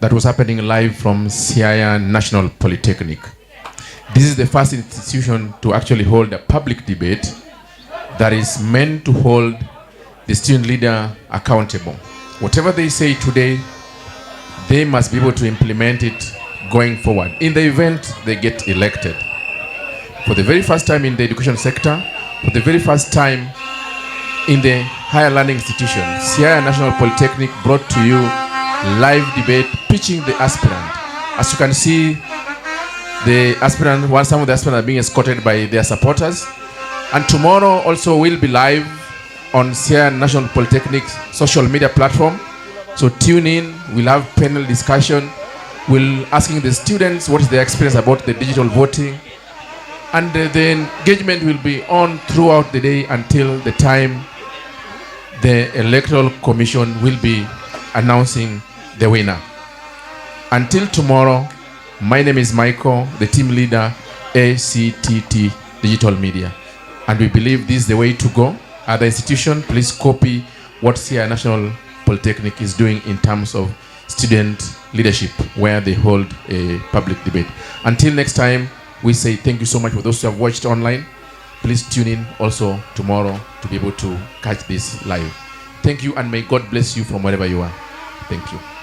that was happening live from Siaya National Polytechnic. This is the first institution to actually hold a public debate that is meant to hold the student leader accountable. Whatever they say today, they must be able to implement it going forward in the event they get elected. For the very first time in the education sector, for the very first time in the higher learning institution, Siaya National Polytechnic brought to you live debate pitching the aspirant. As you can see, the aspirant, some of the aspirants are being escorted by their supporters. And tomorrow also will be live on Siaya National Polytechnic's social media platform. So tune in, we'll have panel discussion. We'll asking the students what is their experience about the digital voting. And the engagement will be on throughout the day until the time the Electoral Commission will be announcing the winner. Until tomorrow, my name is Michael, the team leader, ACTT Digital Media. And we believe this is the way to go. Other institutions, please copy what Siaya National Polytechnic is doing in terms of student leadership, where they hold a public debate. Until next time, we say thank you so much for those who have watched online. Please tune in also tomorrow to be able to catch this live. Thank you, and may God bless you from wherever you are. Thank you.